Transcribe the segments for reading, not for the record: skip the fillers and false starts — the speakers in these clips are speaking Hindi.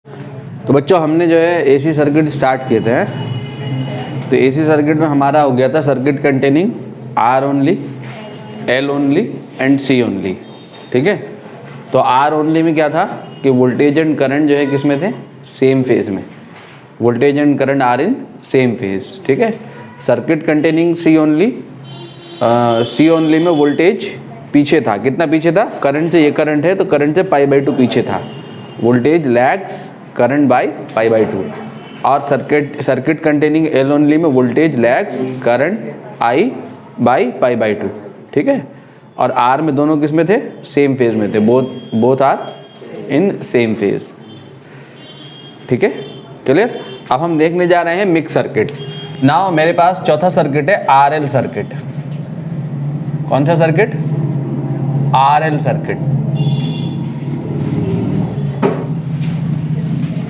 तो बच्चों हमने जो है एसी सर्किट स्टार्ट किए थे। तो एसी सर्किट में हमारा हो गया था circuit containing R only, L only and C only. ठीक है, तो आर ओनली में क्या था कि वोल्टेज एंड करंट जो है किस में थे, सेम फेज में। Voltage and current are in same phase. ठीक है, circuit containing C only, C only में वोल्टेज पीछे था। कितना पीछे था, करंट से, ये करंट है तो करंट से π/2 पीछे था। Voltage lags current by π/2। और सर्किट कंटेनिंग एल ओनली में voltage lags current I by π/2। ठीक है, और आर में दोनों किस में थे, सेम फेज में थे। Both are in same phase. ठीक है, क्लियर। अब हम देखने जा रहे हैं मिक्स सर्किट। नाउ मेरे पास चौथा सर्किट है आरएल सर्किट। कौन सा सर्किट, आरएल सर्किट।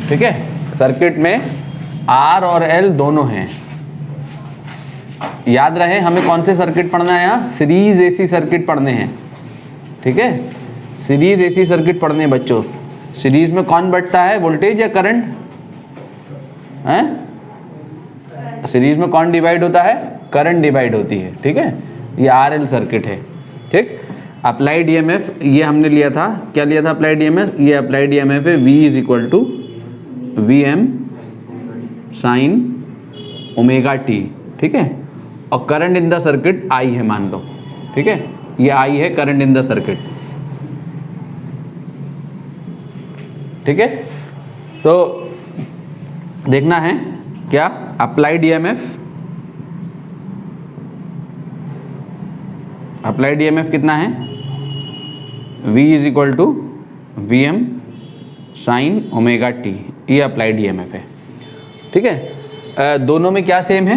ठीक है, सर्किट में आर और एल दोनों हैं। याद रहे हमें कौन से सर्किट पढ़ना है, यहाँ सीरीज एसी सर्किट पढ़ने हैं। ठीक है, सीरीज एसी सर्किट पढ़ने हैं बच्चों। सीरीज में कौन बढ़ता है, वोल्टेज या करंट है? सीरीज में कौन डिवाइड होता है, करंट डिवाइड होती है। ठीक है, ये आरएल सर्किट है। ठीक, अप्लाइड ईएमएफ ये हमने लिया था, क्या लिया था अप्लाइड ईएमएफ, ये अप्लाइड ईएमएफ है V = VM sin ω t। ठीक है, और current in the circuit I है मान लो। ठीक है, ये I है करंट इन द सर्किट। ठीक है, तो देखना है क्या, अप्लाइड ईएमएफ, अप्लाइड ईएमएफ कितना है, V = VM sin ω t। ये अप्लाइड ईएमएफ है। ठीक है, दोनों में क्या सेम है,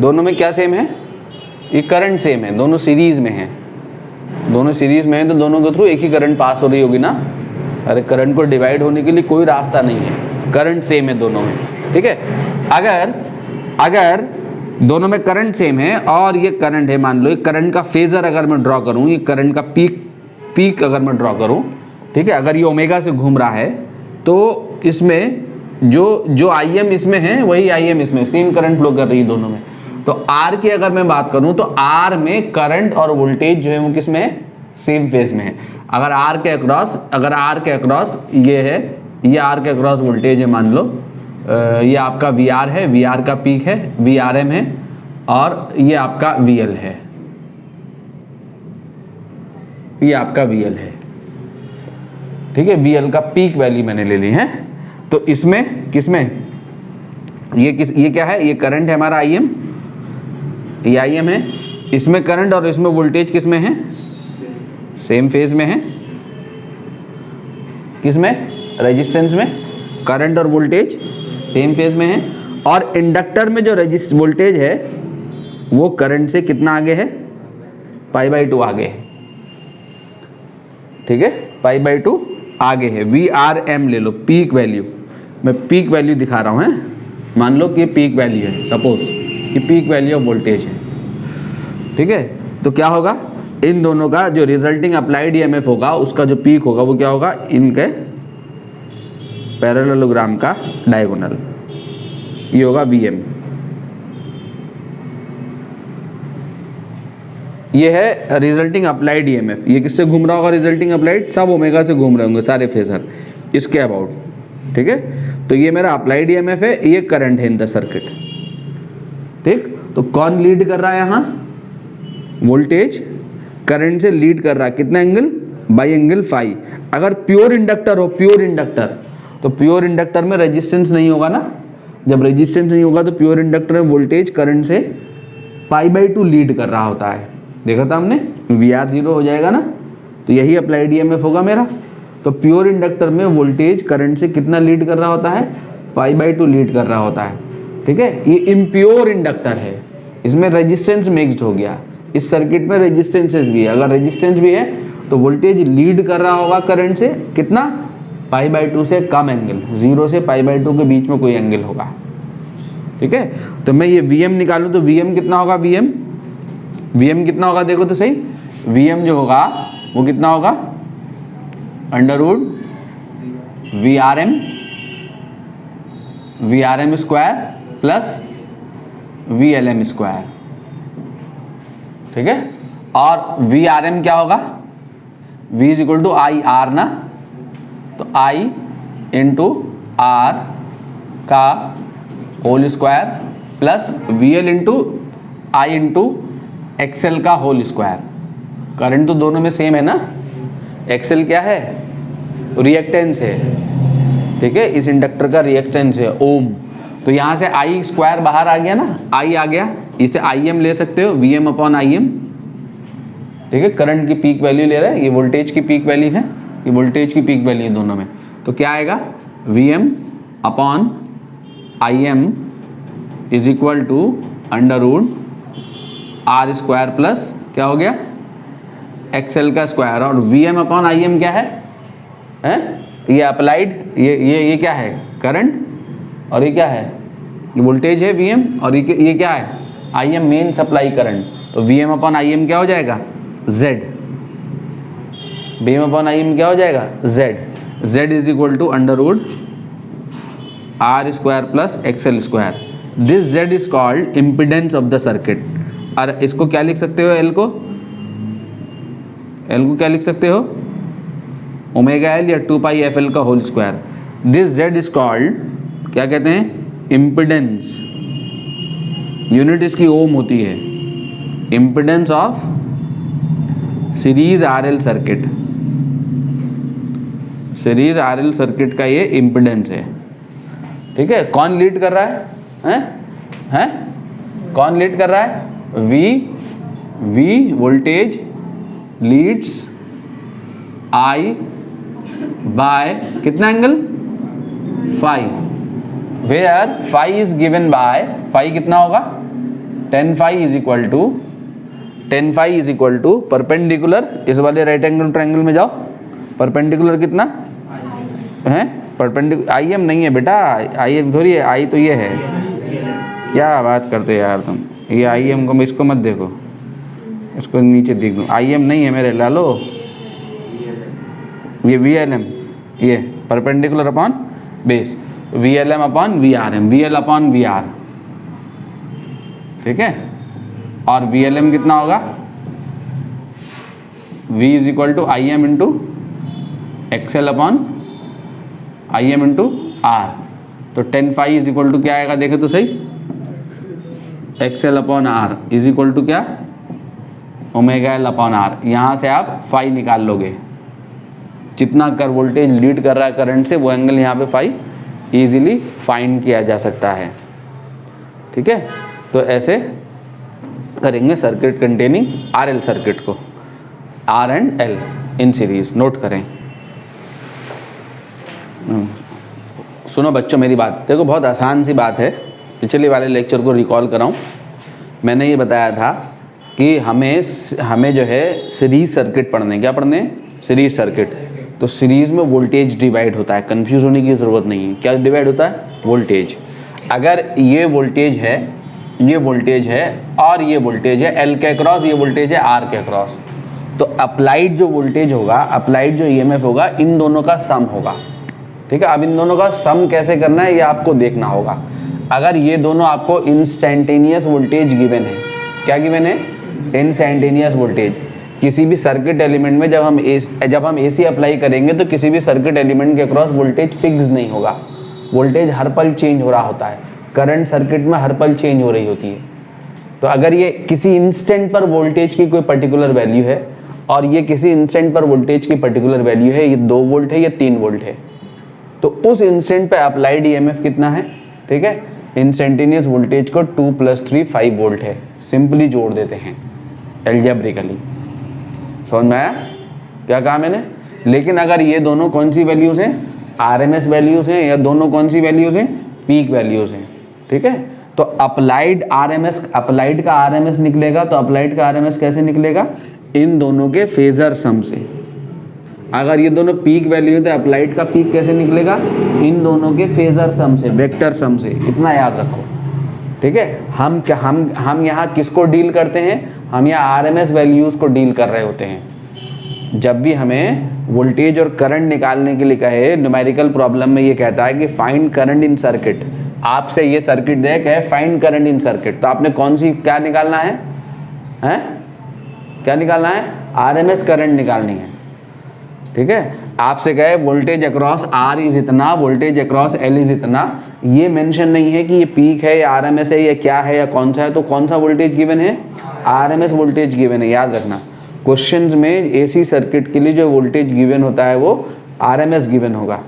दोनों में क्या सेम है, ये करंट सेम है, दोनों सीरीज में है। दोनों सीरीज में है तो दोनों के थ्रू एक ही करंट पास हो रही होगी ना। अरे करंट को डिवाइड होने के लिए कोई रास्ता नहीं है, करंट सेम है दोनों में। ठीक है, अगर दोनों में करंट सेम है और ये करंट है, मान लो ये करंट का फेजर अगर मैं ड्रॉ करूं, ये करंट का पीक अगर मैं ड्रॉ करूं, ठीक है, अगर ये ओमेगा से घूम रहा है तो इसमें जो IM इसमें है वही IM इसमें, सेम करंट फ्लो कर रही है दोनों में। तो R की अगर मैं बात करूं तो R में करंट और वोल्टेज जो है वो किस में है, सेम फेज में है। अगर R के अक्रॉस ये है, ये R के अक्रॉस वोल्टेज है मान लो, ये आपका VR है, VR का पीक है, VRM है, और ये आपका VL है, ये आपका VL है। ठीक है, VL का पीक वैल्यू मैंने ले ली है। तो इसमें किसमें, ये क्या है, ये करंट है हमारा IM, ये IM है। इसमें करंट और इसमें वोल्टेज किसमें है, सेम फेज में है। किसमें, रेजिस्टेंस में करंट और वोल्टेज सेम फेज में है। और इंडक्टर में जो वोल्टेज है वो करंट से कितना आगे है, π/2 आगे है। ठीक है, π/2 आगे है। VRM ले लो, पीक वैल्यू, मैं पीक वैल्यू दिखा रहा हूँ। मान लो कि ये पीक वैल्यू है, सपोज ये पीक वैल्यू ऑफ वोल्टेज है। ठीक है, तो क्या होगा, इन दोनों का जो रिजल्टिंग अप्लाइड ईएमएफ होगा उसका जो पीक होगा वो क्या होगा, इनके पैरेललोग्राम का डायगोनल, ये होगा VM। ये है रिजल्टिंग अप्लाइड ईएमएफ। ये किससे घूम रहा होगा, रिजल्टिंग अप्लाइड, सब ओमेगा से घूम रहे होंगे सारे फेजर इसके अबाउट। ठीक है, तो ये मेरा अप्लाइड ईएमएफ है, ये करंट है इन द सर्किट। ठीक, तो कौन लीड कर रहा है यहाँ, वोल्टेज करंट से लीड कर रहा है, कितना एंगल, बाई एंगल फाई। अगर प्योर इंडक्टर हो, प्योर इंडक्टर, तो प्योर इंडक्टर में रेजिस्टेंस नहीं होगा ना। जब रेजिस्टेंस नहीं होगा तो प्योर इंडक्टर में वोल्टेज करंट से π/2 लीड कर रहा होता है। देखा था हमने, VR 0 हो जाएगा ना, तो यही अप्लाइड ईएमएफ होगा मेरा। तो प्योर इंडक्टर में वोल्टेज करंट से कितना लीड कर रहा होता है, π/2 लीड कर रहा होता है। ठीक है, ये इम्प्योर इंडक्टर है, इसमें रेजिस्टेंस मिक्स्ड हो गया। इस सर्किट में रेजिस्टेंसेस भी है, अगर रेजिस्टेंस भी है तो वोल्टेज लीड कर रहा होगा करंट से कितना, π/2 से कम एंगल, 0 से π/2 के बीच में कोई एंगल होगा। ठीक है, तो मैं ये VM निकालूं तो VM कितना होगा, VM कितना होगा, देखो तो सही, VM जो होगा वो कितना होगा, √2 V R M square plus V L M square, ठीक है। और वी आर एम क्या होगा, V is equal to I R ना, तो I इंटू आर का whole square plus V L into I into XL का होल स्क्वायर। करंट तो दोनों में सेम है ना, एक्सएल क्या है, रिएक्टेंस है, ठीक है, इस इंडक्टर का रिएक्टेंस है ओम। तो यहाँ से आई स्क्वायर बाहर आ गया ना, आई आ गया, इसे आई एम ले सकते हो, V M upon I M, ठीक है। करंट की पीक वैल्यू ले रहा है, ये वोल्टेज की पीक वैल्यू है, ये वोल्टेज की पीक वैल्यू है दोनों में। तो क्या आएगा, V M upon I M is equal to under root R square plus क्या हो गया, एक्सएल का स्क्वायर। और V M upon I M क्या है, ये अप्लाइड, ये क्या है, करंट, और ये क्या है, वोल्टेज है वी एम, और ये क्या है, I M, main supply current. तो V M upon I M क्या हो जाएगा, Z, V M upon I M क्या हो जाएगा, Z is equal to under root R square plus XL square. This Z is called impedance of the circuit. और इसको क्या लिख सकते हो, L को क्या लिख सकते हो, ओमेगा L या 2 पाई FL का whole square. This Z is called क्या कहते हैं, इम्पिडेंस, यूनिट इसकी ओम होती है, impedance of series RL circuit. Series RL circuit का ये इम्पिडेंस है, ठीक है। कौन लीड कर रहा है, हैं? कौन लीड कर रहा है, V voltage leads I by कितना angle, phi, where phi is given by, phi कितना होगा, tan phi is equal to perpendicular, इस वाले राइट एंगल ट्रायंगल में जाओ, परपेंडिकुलर कितना है, परपेंडिकुलर आई एम नहीं है बेटा, आई एम थोड़ी है, आई तो ये है, क्या बात करते यार तुम, ये आई एम को, इसको मत देखो, इसको नीचे देख दो, आई एम नहीं है मेरे लालो, ये वी एल एम, ये perpendicular upon base, V L M upon V R M, V L upon V R, ठीक है। और वी एल एम कितना होगा, V is equal to I M into XL upon I M into R. तो tan phi is equal to क्या आएगा, देखे तो सही, XL upon R is equal to क्या, ओमेगा L अपॉन आर। यहाँ से आप फाई निकाल लोगे, जितना कर वोल्टेज लीड कर रहा है करंट से, वो एंगल यहाँ पे फाई इजीली फाइंड किया जा सकता है, ठीक है। तो ऐसे करेंगे सर्किट कंटेनिंग RL सर्किट को, R and L in series, note करें। सुनो बच्चों मेरी बात, देखो बहुत आसान सी बात है, पिछले वाले लेक्चर को रिकॉल कराऊं, मैंने ये बताया था कि हमें जो है सीरीज सर्किट पढ़ने, क्या पढ़ने, सीरीज सर्किट। तो सीरीज में वोल्टेज डिवाइड होता है, कंफ्यूज होने की ज़रूरत नहीं है, क्या डिवाइड होता है, वोल्टेज। अगर ये वोल्टेज है, ये वोल्टेज है और ये वोल्टेज है L के अक्रॉस, ये वोल्टेज है R के अक्रॉस, तो अप्लाइड जो वोल्टेज होगा, अप्लाइड जो EMF होगा, इन दोनों का सम होगा, ठीक है। अब इन दोनों का सम कैसे करना है ये आपको देखना होगा। अगर ये दोनों आपको इंस्टैन्टेनियस वोल्टेज गिवन है, क्या गिवन है, इंस्टैन्टेनियस वोल्टेज। किसी भी सर्किट एलिमेंट में जब हम AC अप्लाई करेंगे तो किसी भी सर्किट एलिमेंट के अक्रॉस वोल्टेज फिक्स नहीं होगा, वोल्टेज हर पल चेंज हो रहा होता है, करंट सर्किट में हर पल चेंज हो रही होती है। तो अगर ये किसी इंस्टेंट पर वोल्टेज की कोई पर्टिकुलर वैल्यू है और ये किसी इंस्टेंट पर वोल्टेज की पर्टिकुलर वैल्यू है, ये 2 वोल्ट है, ये 3 वोल्ट है, तो उस इंस्टेंट पे अप्लाइड EMF कितना है, ठीक है। इंस्टेंटेनियस वोल्टेज को 2 + 3 5 वोल्ट है, सिंपली जोड़ देते हैं एल्जेब्रिकली, समझ में आया क्या कहा मैंने। लेकिन अगर ये दोनों कौन सी वैल्यूज हैं, RMS वैल्यूज हैं, या दोनों कौन सी वैल्यूज हैं, पीक वैल्यूज हैं, ठीक है। तो अप्लाइड का RMS निकलेगा, तो अप्लाइड का RMS कैसे निकलेगा, इन दोनों के फेजर सम से। अगर ये दोनों पीक वैल्यू है तो अप्लाइड का पीक कैसे निकलेगा, इन दोनों के फेजर सम से, वेक्टर सम से, इतना याद रखो, ठीक है। हम यहाँ किसको डील करते हैं, हम यहाँ RMS वैल्यूज को डील कर रहे होते हैं। जब भी हमें वोल्टेज और करंट निकालने के लिए कहे, न्यूमेरिकल प्रॉब्लम में ये कहता है कि फाइंड करंट इन सर्किट, आपसे ये सर्किट दे कहे फाइंड करंट इन सर्किट, तो आपने कौन सी क्या निकालना है, हैं क्या निकालना है, आरएमएस करंट निकालनी है, ठीक है। आपसे कहे वोल्टेज अक्रॉस आर इज इतना, वोल्टेज अक्रॉस एल इज इतना, ये मेंशन नहीं है कि ये पीक है या आरएमएस है या क्या है या कौन सा है, तो कौन सा वोल्टेज गिवन है, आरएमएस वोल्टेज गिवन है। याद रखना क्वेश्चंस में एसी सर्किट के लिए जो वोल्टेज गिवन होता है वो आरएमएस गिवन होगा,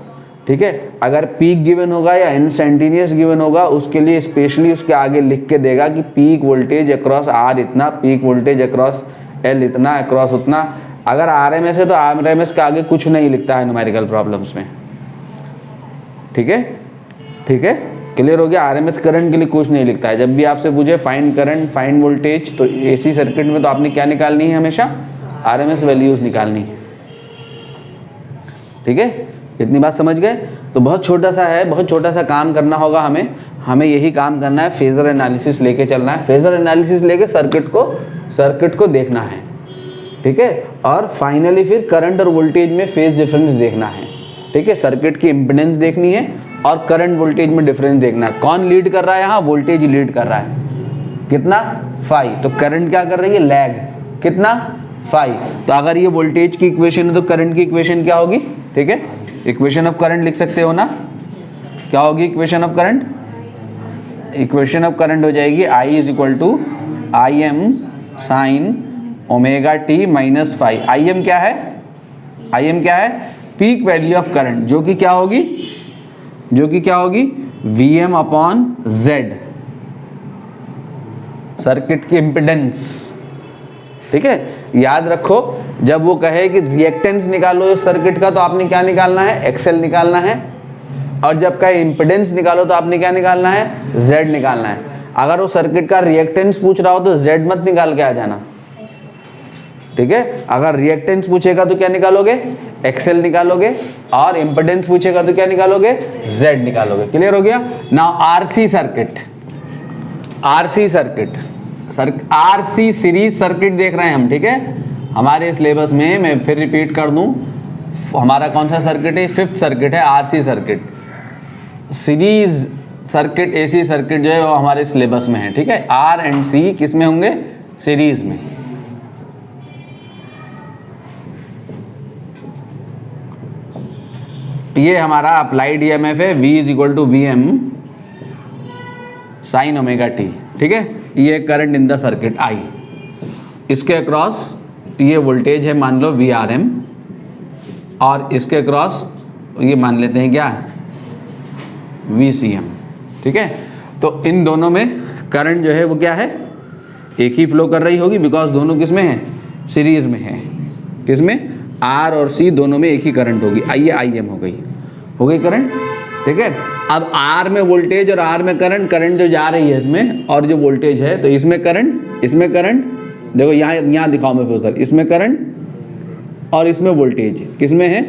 ठीक है। अगर पीक गिवन होगा या इंस्टेंटेनियस गिवन होगा, उसके लिए स्पेशली उसके आगे लिख के देगा कि पीक वोल्टेज अक्रॉस आर इतना, पीक वोल्टेज अक्रॉस एल इतना, अक्रॉस उतना। अगर आरएमएस है तो आरएमएस के आगे कुछ नहीं लिखता है न्यूमेरिकल प्रॉब्लम्स में, ठीक है, ठीक है, क्लियर हो गया। आरएमएस करंट के लिए कुछ नहीं लिखता है। जब भी आपसे पूछे फाइंड करंट फाइंड वोल्टेज, तो एसी सर्किट में तो आपने क्या निकालनी है, हमेशा आरएमएस वैल्यूज निकालनी है, ठीक है। इतनी बात समझ गए। तो बहुत छोटा सा है, बहुत छोटा सा काम करना होगा हमें यही काम करना है, फेजर एनालिसिस लेके चलना है, फेजर एनालिसिस लेके सर्किट को देखना है, ठीक है। और फाइनली फिर करंट और वोल्टेज में फेज डिफरेंस देखना है, ठीक है। सर्किट की इम्पिडेंस देखनी है और करंट वोल्टेज में डिफरेंस देखना है। कौन लीड कर रहा है यहाँ, वोल्टेज लीड कर रहा है, कितना 5, तो करंट क्या कर रही है, लैग, कितना 5। तो अगर ये वोल्टेज की इक्वेशन है तो करंट की इक्वेशन क्या होगी, ठीक है। इक्वेशन ऑफ करंट लिख सकते हो ना, क्या होगी equation of current, equation of current हो जाएगी I is equal to I M sine omega T minus 5। I M क्या है, आई एम क्या है, पीक वैल्यू ऑफ करंट, जो कि क्या होगी, जो कि क्या होगी V M upon Z, circuit की इम्पिडेंस, ठीक है। याद रखो जब वो कहे कि रिएक्टेंस निकालो इस सर्किट का, तो आपने क्या निकालना है, एक्सएल निकालना है, और जब कहे इम्पिडेंस निकालो तो आपने क्या निकालना है, जेड निकालना है। अगर वो सर्किट का रिएक्टेंस पूछ रहा हो तो जेड मत निकाल के आ जाना, ठीक है। अगर रिएक्टेंस पूछेगा तो क्या निकालोगे, एक्सएल निकालोगे, और इम्पिडेंस पूछेगा तो क्या निकालोगे, जेड निकालोगे। क्लियर हो गया। Now RC circuit, RC circuit, RC series circuit देख रहे हैं हम, ठीक है। हमारे सिलेबस में मैं फिर रिपीट कर दूं, हमारा कौन सा सर्किट है, 5th सर्किट है RC circuit. Series circuit AC circuit जो है वो हमारे सिलेबस में है, ठीक है। आर एंड सी किस में होंगे, सीरीज में। ये हमारा अप्लाइड ईएमएफ है, V is equal to V M sine omega T, ठीक है। ये current in the circuit I, इसके अक्रॉस ये वोल्टेज है मान लो VRM, और इसके अक्रॉस ये मान लेते हैं क्या, VCM, ठीक है। तो इन दोनों में करंट जो है वो क्या है, एक ही फ्लो कर रही होगी, बिकॉज दोनों किस में है, सीरीज में है। किसमें, R और C दोनों में एक ही करंट होगी। आइए IM हो गई करंट, ठीक है। अब R में वोल्टेज और R में करंट, करंट जो जा रही है इसमें और जो वोल्टेज है, तो इसमें करंट देखो यहाँ दिखाओ मैं फिर, इसमें करंट और इसमें वोल्टेज किसमें है,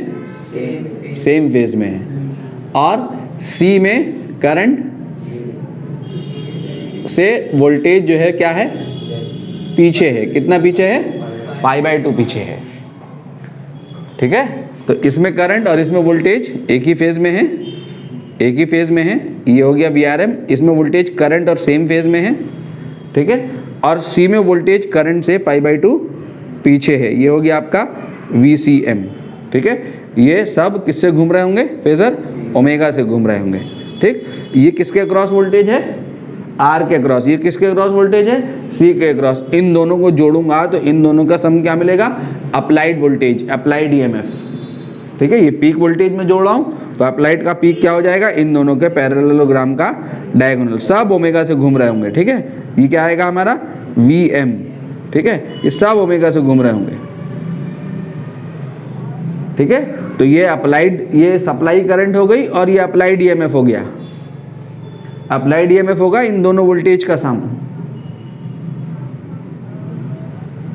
सेम फेज में है। और C में करंट से वोल्टेज जो है क्या है, पीछे है, कितना पीछे है, π/2 पीछे है, ठीक है। तो इसमें करंट और इसमें वोल्टेज एक ही फेज में है, एक ही फेज में है, ये हो गया VRM। इसमें वोल्टेज करंट और सेम फेज में है, ठीक है। और C में वोल्टेज करंट से π/2 पीछे है, ये हो गया आपका VCM, ठीक है। ये सब किससे घूम रहे होंगे, फेजर ओमेगा से घूम रहे होंगे, ठीक। ये किसके अक्रॉस वोल्टेज है, R के अक्रॉस, ये किसके अक्रॉस वोल्टेज है, C के अक्रॉस। इन दोनों को जोड़ूंगा तो इन दोनों का सम क्या मिलेगा, अप्लाइड वोल्टेज, अप्लाइड EMF, ठीक है। ये पीक वोल्टेज में जोड़ रहा हूँ तो अप्लाइड का पीक क्या हो जाएगा, इन दोनों के पैरेललोग्राम का डायगोनल, सब ओमेगा से घूम रहे होंगे, ठीक है। ये क्या आएगा हमारा VM, ठीक है। ये सब ओमेगा से घूम रहे होंगे, ठीक है। तो ये अप्लाइड, ये सप्लाई करंट हो गई और ये अप्लाइड EMF हो गया। अप्लाइड EMF होगा इन दोनों वोल्टेज का सम,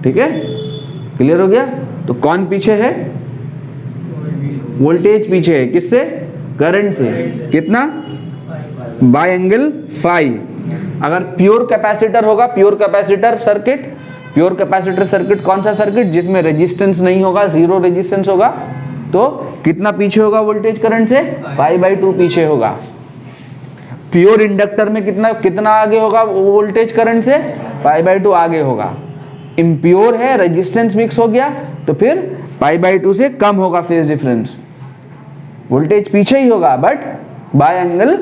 ठीक है। क्लियर हो गया। तो कौन पीछे है, वोल्टेज पीछे है, किससे, करंट से, कितना, बाय एंगल फाई। अगर प्योर कैपेसिटर होगा, pure capacitor circuit, pure capacitor circuit कौन सा सर्किट, जिसमें रेजिस्टेंस नहीं होगा, जीरो रेजिस्टेंस होगा, तो कितना पीछे होगा वोल्टेज करंट से? π/2 पीछे होगा। प्योर इंडक्टर में कितना आगे होगा वोल्टेज करंट से? π/2 आगे होगा। इम्प्योर है, रेजिस्टेंस मिक्स हो गया, तो फिर π/2 से कम होगा फेज डिफरेंस, वोल्टेज पीछे ही होगा बट बाय एंगल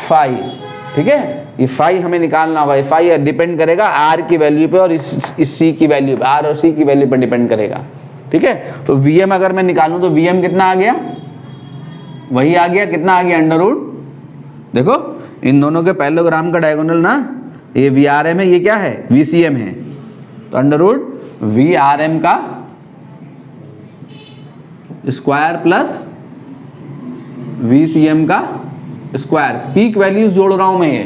फाई। ठीक है, ये फाई हमें निकालना होगा। फाई डिपेंड करेगा आर की वैल्यू पे और इस सी की वैल्यू पे, आर और सी की वैल्यू पर डिपेंड करेगा। ठीक है, तो वीएम अगर मैं निकालूं तो वीएम कितना आ गया? वही आ गया, कितना आ गया? अंडर रूट, देखो इन दोनों के पैरेललोग्राम का डायगोनल ना, ये VRM है, ये क्या है? VCM है। तो अंडर रूट VRM का स्क्वायर प्लस VCM का स्क्वायर, पीक वैल्यूज जोड़ रहा हूं मैं ये।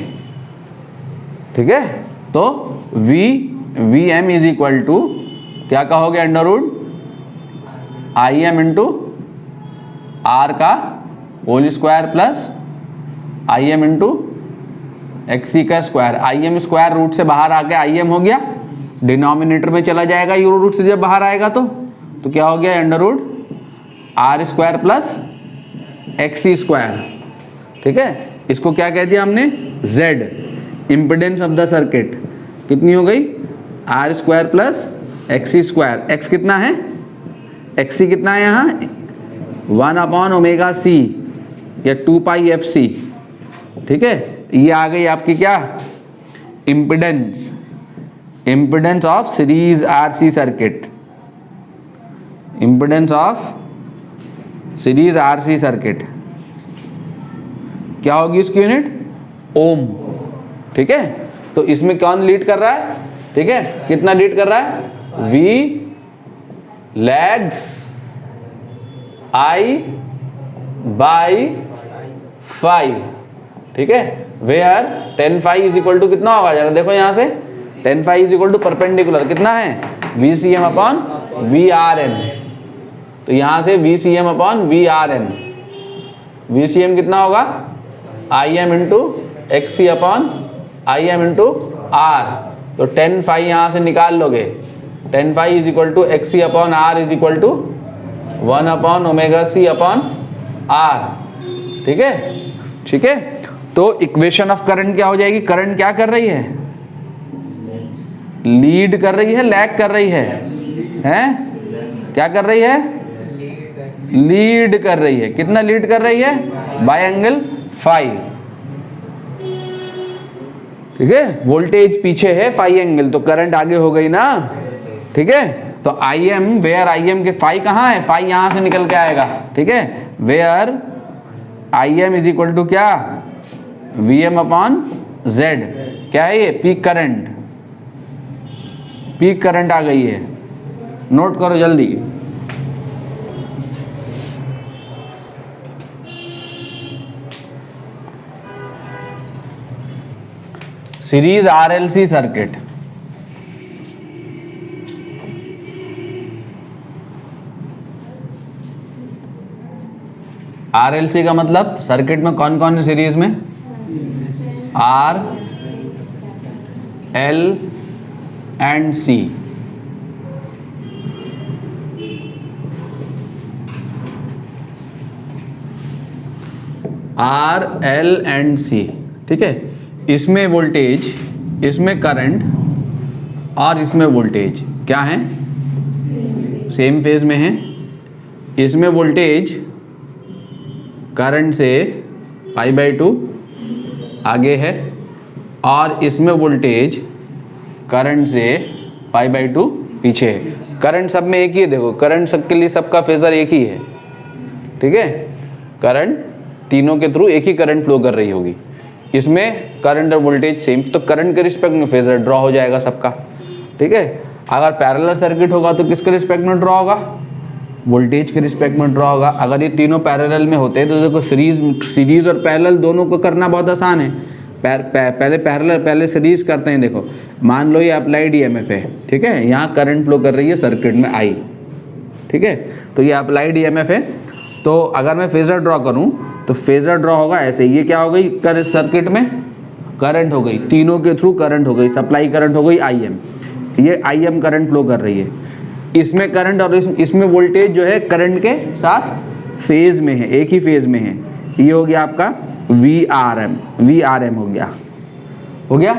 ठीक है, तो VM इज इक्वल टू क्या कहोगे? Under root IM into R का whole square plus IM into XC का स्क्वायर। IM स्क्वायर रूट से बाहर आके IM हो गया, डिनोमिनेटर में चला जाएगा यूरो रूट से जब बाहर आएगा तो क्या हो गया? Under root R square plus XC square. ठीक है, इसको क्या कह दिया हमने? Z, impedance of the circuit. कितनी हो गई? R square plus XC square. X कितना है? XC कितना है यहाँ? 1/ωc या 2πfc। ठीक है, ये आ गई आपकी क्या? Impedance, impedance of series RC circuit, impedance of series RC circuit. क्या होगी इसकी यूनिट? ओम। ठीक है, तो इसमें कौन लीड कर रहा है? ठीक है, कितना लीड कर रहा है? V lags I by 5। ठीक है, where 10 phi is equal to कितना होगा? जरा देखो यहां से, 10 phi is equal to perpendicular कितना है? VCM upon VRM। तो यहां से VCM अपॉन VRM, VCM कितना होगा? IM into XC upon IM into R। तो 10 फाई यहां से निकाल लोगे, 10 phi is equal to XC upon R is equal to 1/ωc upon R। ठीक है, ठीक है, तो इक्वेशन ऑफ करंट क्या हो जाएगी? करंट क्या कर रही है? लीड कर रही है, लैग कर रही है? हैं? क्या कर रही है? लीड कर रही है। कितना लीड कर रही है? By angle phi. ठीक है, वोल्टेज पीछे है फाई एंगल, तो करंट आगे हो गई ना। ठीक है, तो IM, वेयर IM के फाई कहाँ है? फाई यहां से निकल के आएगा। ठीक है, where IM is equal to क्या? VM upon Z। क्या है ये? पीक करंट, पीक करंट आ गई है, नोट करो जल्दी। सीरीज RLC सर्किट, RLC का मतलब सर्किट में कौन कौन है सीरीज में? R, L and C। R, L and C। ठीक है, इसमें वोल्टेज, इसमें करंट और इसमें वोल्टेज क्या है? सेम फेज में है। इसमें वोल्टेज करंट से π/2 आगे है और इसमें वोल्टेज करंट से π/2 पीछे है। करंट सब में एक ही है, देखो करंट सबके लिए सबका फेजर एक ही है। ठीक है, करंट तीनों के थ्रू एक ही करंट फ्लो कर रही होगी। इसमें करंट और वोल्टेज सेम, तो करंट के रिस्पेक्ट में फेजर ड्रॉ हो जाएगा सबका। ठीक है, अगर पैरेलल सर्किट होगा तो किसके रिस्पेक्ट में ड्रॉ होगा? वोल्टेज के रिस्पेक्ट में ड्रॉ होगा। अगर ये तीनों पैरेलल में होते हैं तो देखो सीरीज और पैरेलल दोनों को करना बहुत आसान है। पहले पैरेलल, पहले सीरीज करते हैं। देखो मान लो ये अप्लाइड EMF है। ठीक है, यहाँ करंट फ्लो कर रही है सर्किट में I। ठीक है, तो ये अप्लाइड EMF है। तो अगर मैं फेजर ड्रॉ करूँ तो फेजर ड्रॉ होगा ऐसे। ये क्या हो गई? सर्किट में करंट हो गई, तीनों के थ्रू करंट हो गई, सप्लाई करंट हो गई IM। ये IM करंट फ्लो कर रही है। इसमें करंट और इसमें वोल्टेज जो है करंट के साथ फेज में है, एक ही फेज में है। ये हो गया आपका VRM हो गया।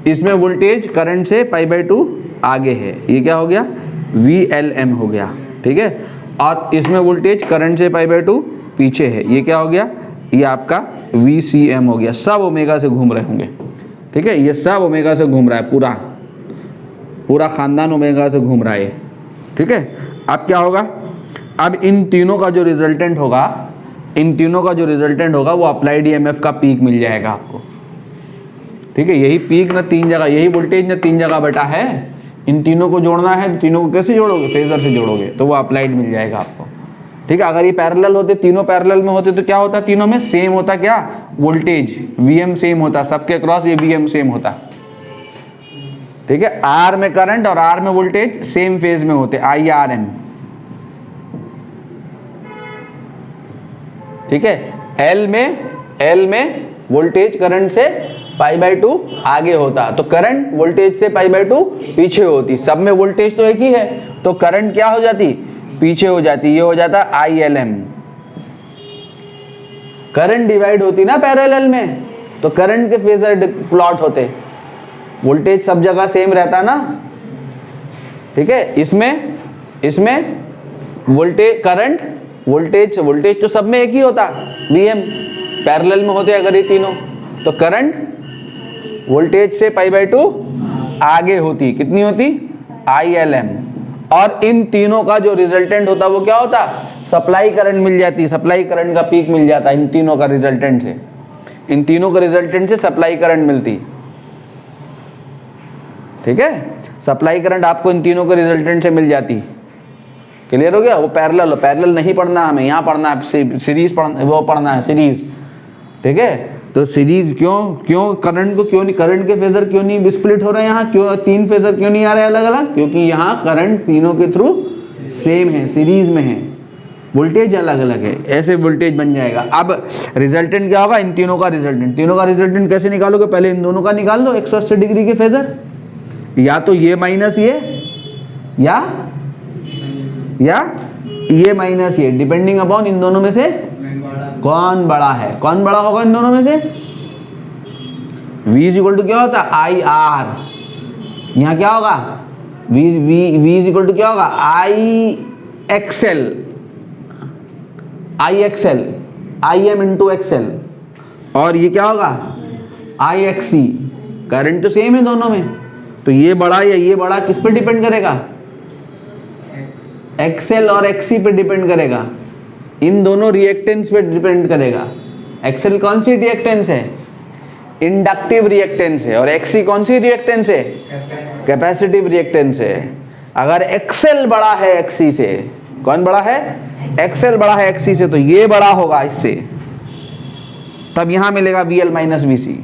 इसमें वोल्टेज करंट से π/2 आगे है, ये क्या हो गया VLM हो गया, ठीक है। और इसमें वोल्टेज करंट से π/2 पीछे है, ये क्या हो गया, ये आपका VCM हो गया। सब ओमेगा से घूम रहे होंगे, ठीक है, ये सब ओमेगा से घूम रहा है, पूरा खानदान ओमेगा से घूम रहा है, ठीक है। अब क्या होगा, अब इन तीनों का जो रिजल्टेंट होगा वो अप्लाइड EMF का पीक मिल जाएगा आपको, ठीक है। यही पीक ना 3 जगह, यही वोल्टेज ना 3 जगह बटा है, इन तीनों को जोड़ना है। तीनों को कैसे जोड़ोगे, फेजर से जोड़ोगे, तो वो अप्लाइड मिल जाएगा आपको, ठीक है। अगर ये पैरेलल होते, तीनों पैरेलल में होते तो क्या होता, तीनों में सेम होता, क्या वोल्टेज VM सेम होता, सबके क्रॉस ये VM सेम होता, ठीक है। R में करंट और R में वोल्टेज सेम फेज में होते, IRM, ठीक है। L में वोल्टेज करंट से π/2 आगे होता, तो करंट वोल्टेज से π/2 पीछे होती। सब में वोल्टेज तो एक ही है, तो करंट क्या हो जाती, पीछे हो जाती, ये हो जाता ILM। करंट डिवाइड होती ना पैरेलल में, तो करंट के फेजर प्लॉट होते, वोल्टेज सब जगह सेम रहता ना, ठीक है। इसमें वोल्टेज करंट वोल्टेज तो सब में एक ही होता, VM। पैरेलल में होते अगर ये तीनों, तो करंट वोल्टेज से π/2 आगे होती, कितनी होती, ILM। और इन तीनों का जो रिजल्टेंट होता वो क्या होता, सप्लाई करंट मिल जाती, सप्लाई करंट का पीक मिल जाता इन तीनों का रिजल्टेंट से सप्लाई करंट मिलती, ठीक है। सप्लाई करंट आपको इन तीनों के रिजल्टेंट से मिल जाती। क्लियर हो गया। वो पैरेलल नहीं पढ़ना हमें, यहाँ पढ़ना है सीरीज पढ़ना है सीरीज, ठीक है। तो सीरीज क्यों करंट को क्यों नहीं, करंट के फेजर क्यों नहीं स्प्लिट हो रहे हैं यहाँ, क्यों 3 फेजर क्यों नहीं आ रहे अलग अलग, क्योंकि यहाँ करंट तीनों के थ्रू सेम है, सीरीज में है, वोल्टेज अलग अलग है, ऐसे वोल्टेज बन जाएगा। अब रिजल्टेंट क्या होगा, इन तीनों का रिजल्टेंट कैसे निकालोगे, पहले इन दोनों का निकाल लो 180 डिग्री के फेजर, या तो ये माइनस ये या ये माइनस ये, डिपेंडिंग अपॉन इन दोनों में से कौन बड़ा है, कौन बड़ा होगा इन दोनों में से। V इक्वल टू क्या होता है IR, यहाँ क्या होगा V इक्वल टू क्या होगा IM इंटू XL, और ये क्या होगा IXC। करंट तो सेम है दोनों में, तो ये बड़ा या ये बड़ा किस पे डिपेंड करेगा, XL और XC पे डिपेंड करेगा, इन दोनों रिएक्टेंस पे डिपेंड करेगा। XL कौन सी रिएक्टेंस है, इंडक्टिव रिएक्टेंस है, और XC कौन सी रिएक्टेंस है, कैपेसिटिव रिएक्टेंस है। अगर XL बड़ा है XC से, कौन बड़ा है, XL बड़ा है XC से, तो ये बड़ा होगा इससे, तब यहां मिलेगा VL माइनस VC,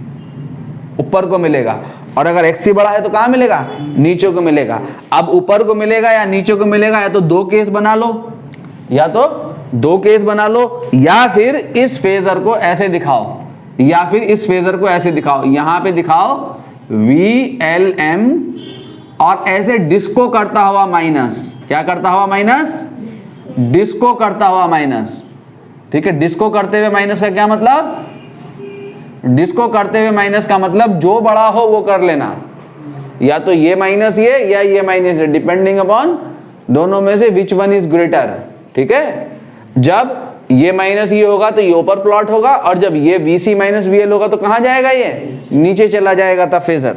ऊपर को मिलेगा। और अगर XC बड़ा है तो कहां मिलेगा, नीचे को मिलेगा। अब ऊपर को मिलेगा या नीचे को मिलेगा, या तो दो केस बना लो, या फिर इस फेजर को ऐसे दिखाओ, यहां पे दिखाओ VLM, और ऐसे डिस्को करता हुआ माइनस, क्या करता हुआ माइनस, डिस्को करता हुआ माइनस, ठीक है। डिस्को करते हुए माइनस का क्या मतलब, डिस्को करते हुए माइनस का मतलब जो बड़ा हो वो कर लेना, या तो ये माइनस ये या ये माइनस ये, डिपेंडिंग अपॉन दोनों में से विच वन इज ग्रेटर, ठीक है। जब ये माइनस ये होगा तो ये ऊपर प्लॉट होगा, और जब ये VC माइनस VL होगा तो कहां जाएगा, ये नीचे चला जाएगा तब फेजर,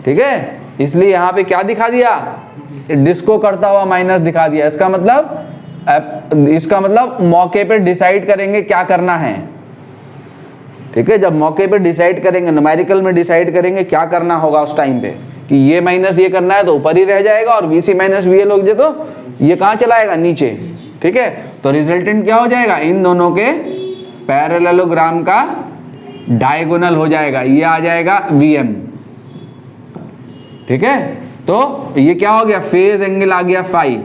ठीक है। इसलिए यहां पे क्या दिखा दिया, डिस्को करता हुआ माइनस दिखा दिया। इसका मतलब मौके पे डिसाइड करेंगे क्या करना है, ठीक है। जब मौके पे डिसाइड करेंगे, न्यूमेरिकल में डिसाइड करेंगे क्या करना होगा उस टाइम पे, कि ये माइनस ये करना है तो ऊपर ही रह जाएगा, और VC माइनस VL हो जाए तो ये कहां चलाएगा, नीचे, ठीक है। तो रिजल्टेंट क्या हो जाएगा, इन दोनों के पैरेललोग्राम का डायगोनल हो जाएगा, ये आ जाएगा VM, ठीक है। तो ये क्या हो गया, फेज एंगल आ गया फाई,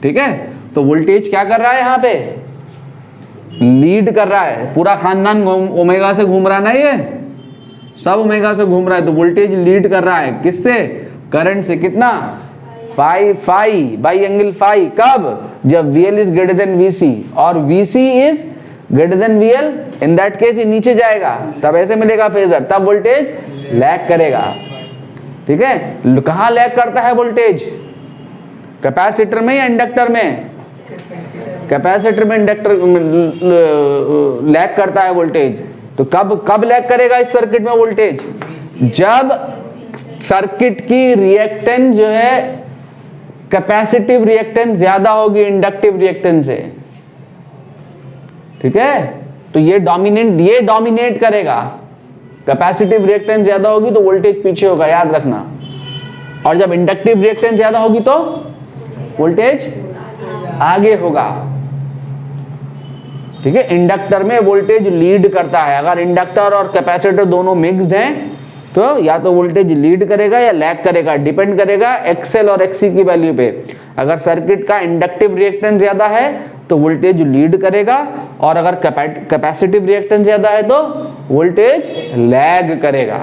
ठीक है। तो वोल्टेज क्या कर रहा है, यहां पे लीड कर रहा है, पूरा खानदान ओमेगा से घूम रहा है ना, ये सब ओमेगा से घूम रहा है, तो वोल्टेज लीड कर रहा है किससे, करंट से, कितना फाई बाई एंगल फाई, कब? जब VL is greater then VC और VC is greater then VL, in that case ये नीचे जाएगा, तब ऐसे मिलेगा फेजर, तब वोल्टेज लैग करेगा। ठीक है, कहाँ लैग करता है वोल्टेज? कैपेसिटर में या इंडक्टर में? कैपेसिटर में, इंडक्टर लैग करता है वोल्टेज। तो कब लैग करेगा इस सर्किट में वोल्टेज? जब सर्किट की रिएक्टेंस जो है कैपेसिटिव रिएक्टेंस ज्यादा होगी इंडक्टिव रिएक्टेंस से। ठीक है, तो ये डोमिनेट करेगा। कैपेसिटिव रिएक्टेंस ज्यादा होगी तो वोल्टेज पीछे होगा, याद रखना। और जब इंडक्टिव रिएक्टेंस ज्यादा होगी तो वोल्टेज आगे होगा। ठीक है, इंडक्टर में वोल्टेज लीड करता है। अगर इंडक्टर और कैपेसिटर दोनों मिक्स्ड हैं तो या तो वोल्टेज लीड करेगा या लैग करेगा, डिपेंड करेगा XL और XC की वैल्यू पे। अगर सर्किट का इंडक्टिव रिएक्टेंस ज्यादा है तो वोल्टेज लीड करेगा, और अगर कैपेसिटिव रिएक्टेंस ज्यादा है तो वोल्टेज लैग करेगा।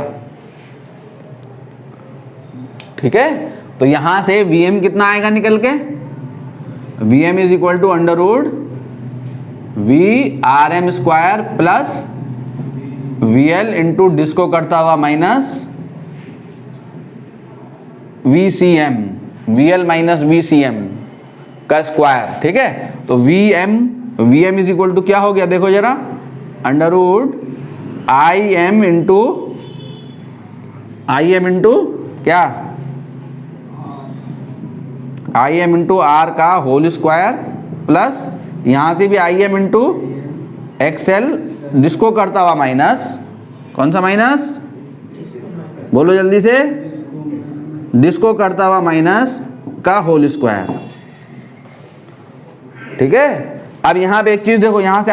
ठीक है, तो यहां से Vm कितना आएगा निकल के? Vm is equal to under root VRm square plus VL into डिस्को करता हुआ minus VCM, VL minus VCM का स्क्वायर। ठीक है, तो Vm इज इक्वल टू क्या हो गया देखो जरा, अंडर रूट IM इंटू क्या, IM इंटू R का होल स्क्वायर प्लस यहां से भी IM इंटू XL जिसको करता हुआ माइनस, कौन सा माइनस बोलो जल्दी से, जिसको करता हुआ माइनस का होल स्क्वायर। ठीक है, अब यहां पे एक चीज देखो, यहां से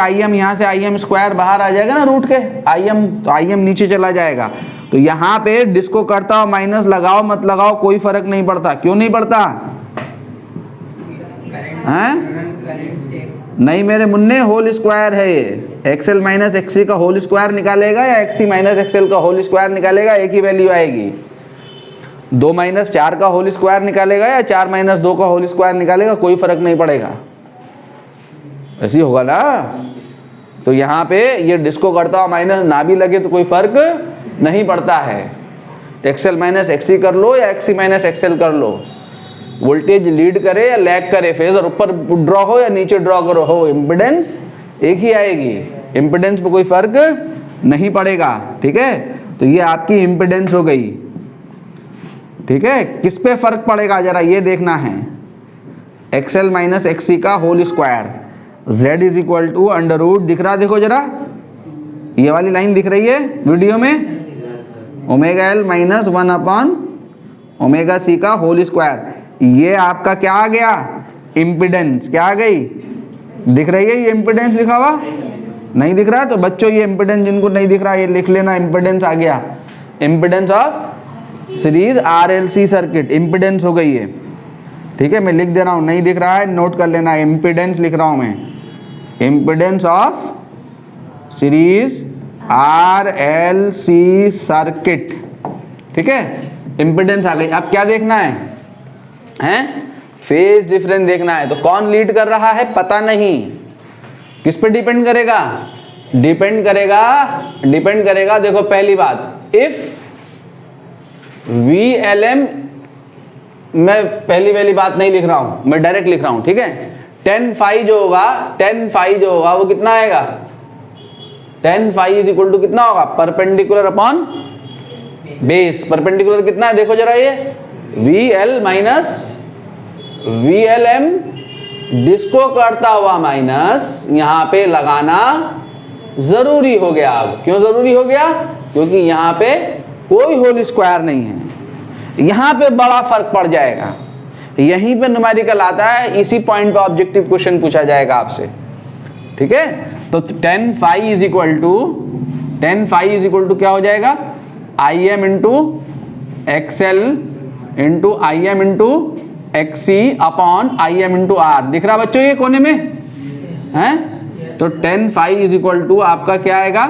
IM स्क्वायर बाहर आ जाएगा ना रूट के, IM नीचे चला जाएगा। तो यहां पे जिसको करता हुआ माइनस लगाओ मत लगाओ कोई फर्क नहीं पड़ता। क्यों नहीं पड़ता? हैं? नहीं मेरे मुन्ने, होल स्क्वायर है ये। XL माइनस XC का होल स्क्वायर निकालेगा या XC माइनस XL का होल स्क्वायर निकालेगा, एक ही वैल्यू आएगी। 2 माइनस 4 का होल स्क्वायर निकालेगा या 4 माइनस 2 का होल स्क्वायर निकालेगा, कोई फर्क नहीं पड़ेगा। ऐसी होगा ना। तो यहाँ पे ये डिस्को करता हुआ माइनस ना भी लगे तो कोई फर्क नहीं पड़ता है। XL माइनस XC कर लो या XC माइनस XL कर लो, वोल्टेज लीड करे या लैग करे, फेजर ऊपर ड्रॉ हो या नीचे ड्रॉ करो हो, इम्पीडेंस एक ही आएगी। इम्पीडेंस पे कोई फर्क नहीं पड़ेगा। ठीक है, तो ये आपकी इम्पीडेंस हो गई। ठीक है, किस पे फर्क पड़ेगा जरा ये देखना है, XL माइनस XC का whole square, Z is equal to under root, दिख रहा देखो जरा, ये वाली लाइन दिख रही है वीडियो में, omega L minus 1 upon omega C का होल स्क्वायर। ये आपका क्या आ गया, इम्पीडेंस क्या आ गई, दिख रही है ये इम्पीडेंस लिखा हुआ, नहीं दिख रहा है? तो बच्चों ये इम्पीडेंस जिनको नहीं दिख रहा ये लिख लेना, इम्पीडेंस आ गया, impedance of series RLC circuit, impedance हो गई है। ठीक है, मैं लिख दे रहा हूँ, नहीं दिख रहा है नोट कर लेना, इम्पीडेंस लिख रहा हूँ मैं, impedance of series RLC circuit. ठीक है, इम्पीडेंस आ गई। अब क्या देखना है? फेज डिफरेंस देखना है। तो कौन लीड कर रहा है पता नहीं, किस पे डिपेंड करेगा? डिपेंड करेगा देखो पहली बात, इफ VLM, मैं पहली वाली बात नहीं लिख रहा हूं, मैं डायरेक्ट लिख रहा हूं। ठीक है, 10 फाई जो होगा वो कितना आएगा? 10 फाई इज इक्वल टू कितना होगा? Perpendicular upon base. परपेंडिकुलर कितना है देखो जरा, ये VL माइनस VLM डिस्को करता हुआ माइनस यहां पे लगाना जरूरी हो गया। अब क्यों जरूरी हो गया? क्योंकि यहां पे कोई होल स्क्वायर नहीं है, यहां पे बड़ा फर्क पड़ जाएगा। यहीं पे न्यूमेरिकल आता है, इसी पॉइंट पे ऑब्जेक्टिव क्वेश्चन पूछा जाएगा आपसे। ठीक है, तो 10 फाई इज इक्वल टू क्या हो जाएगा? IM into XL into IM into XC upon IM into R। दिख रहा बच्चों ये कोने में है? तो 10 फाई इज इक्वल टू आपका क्या आएगा?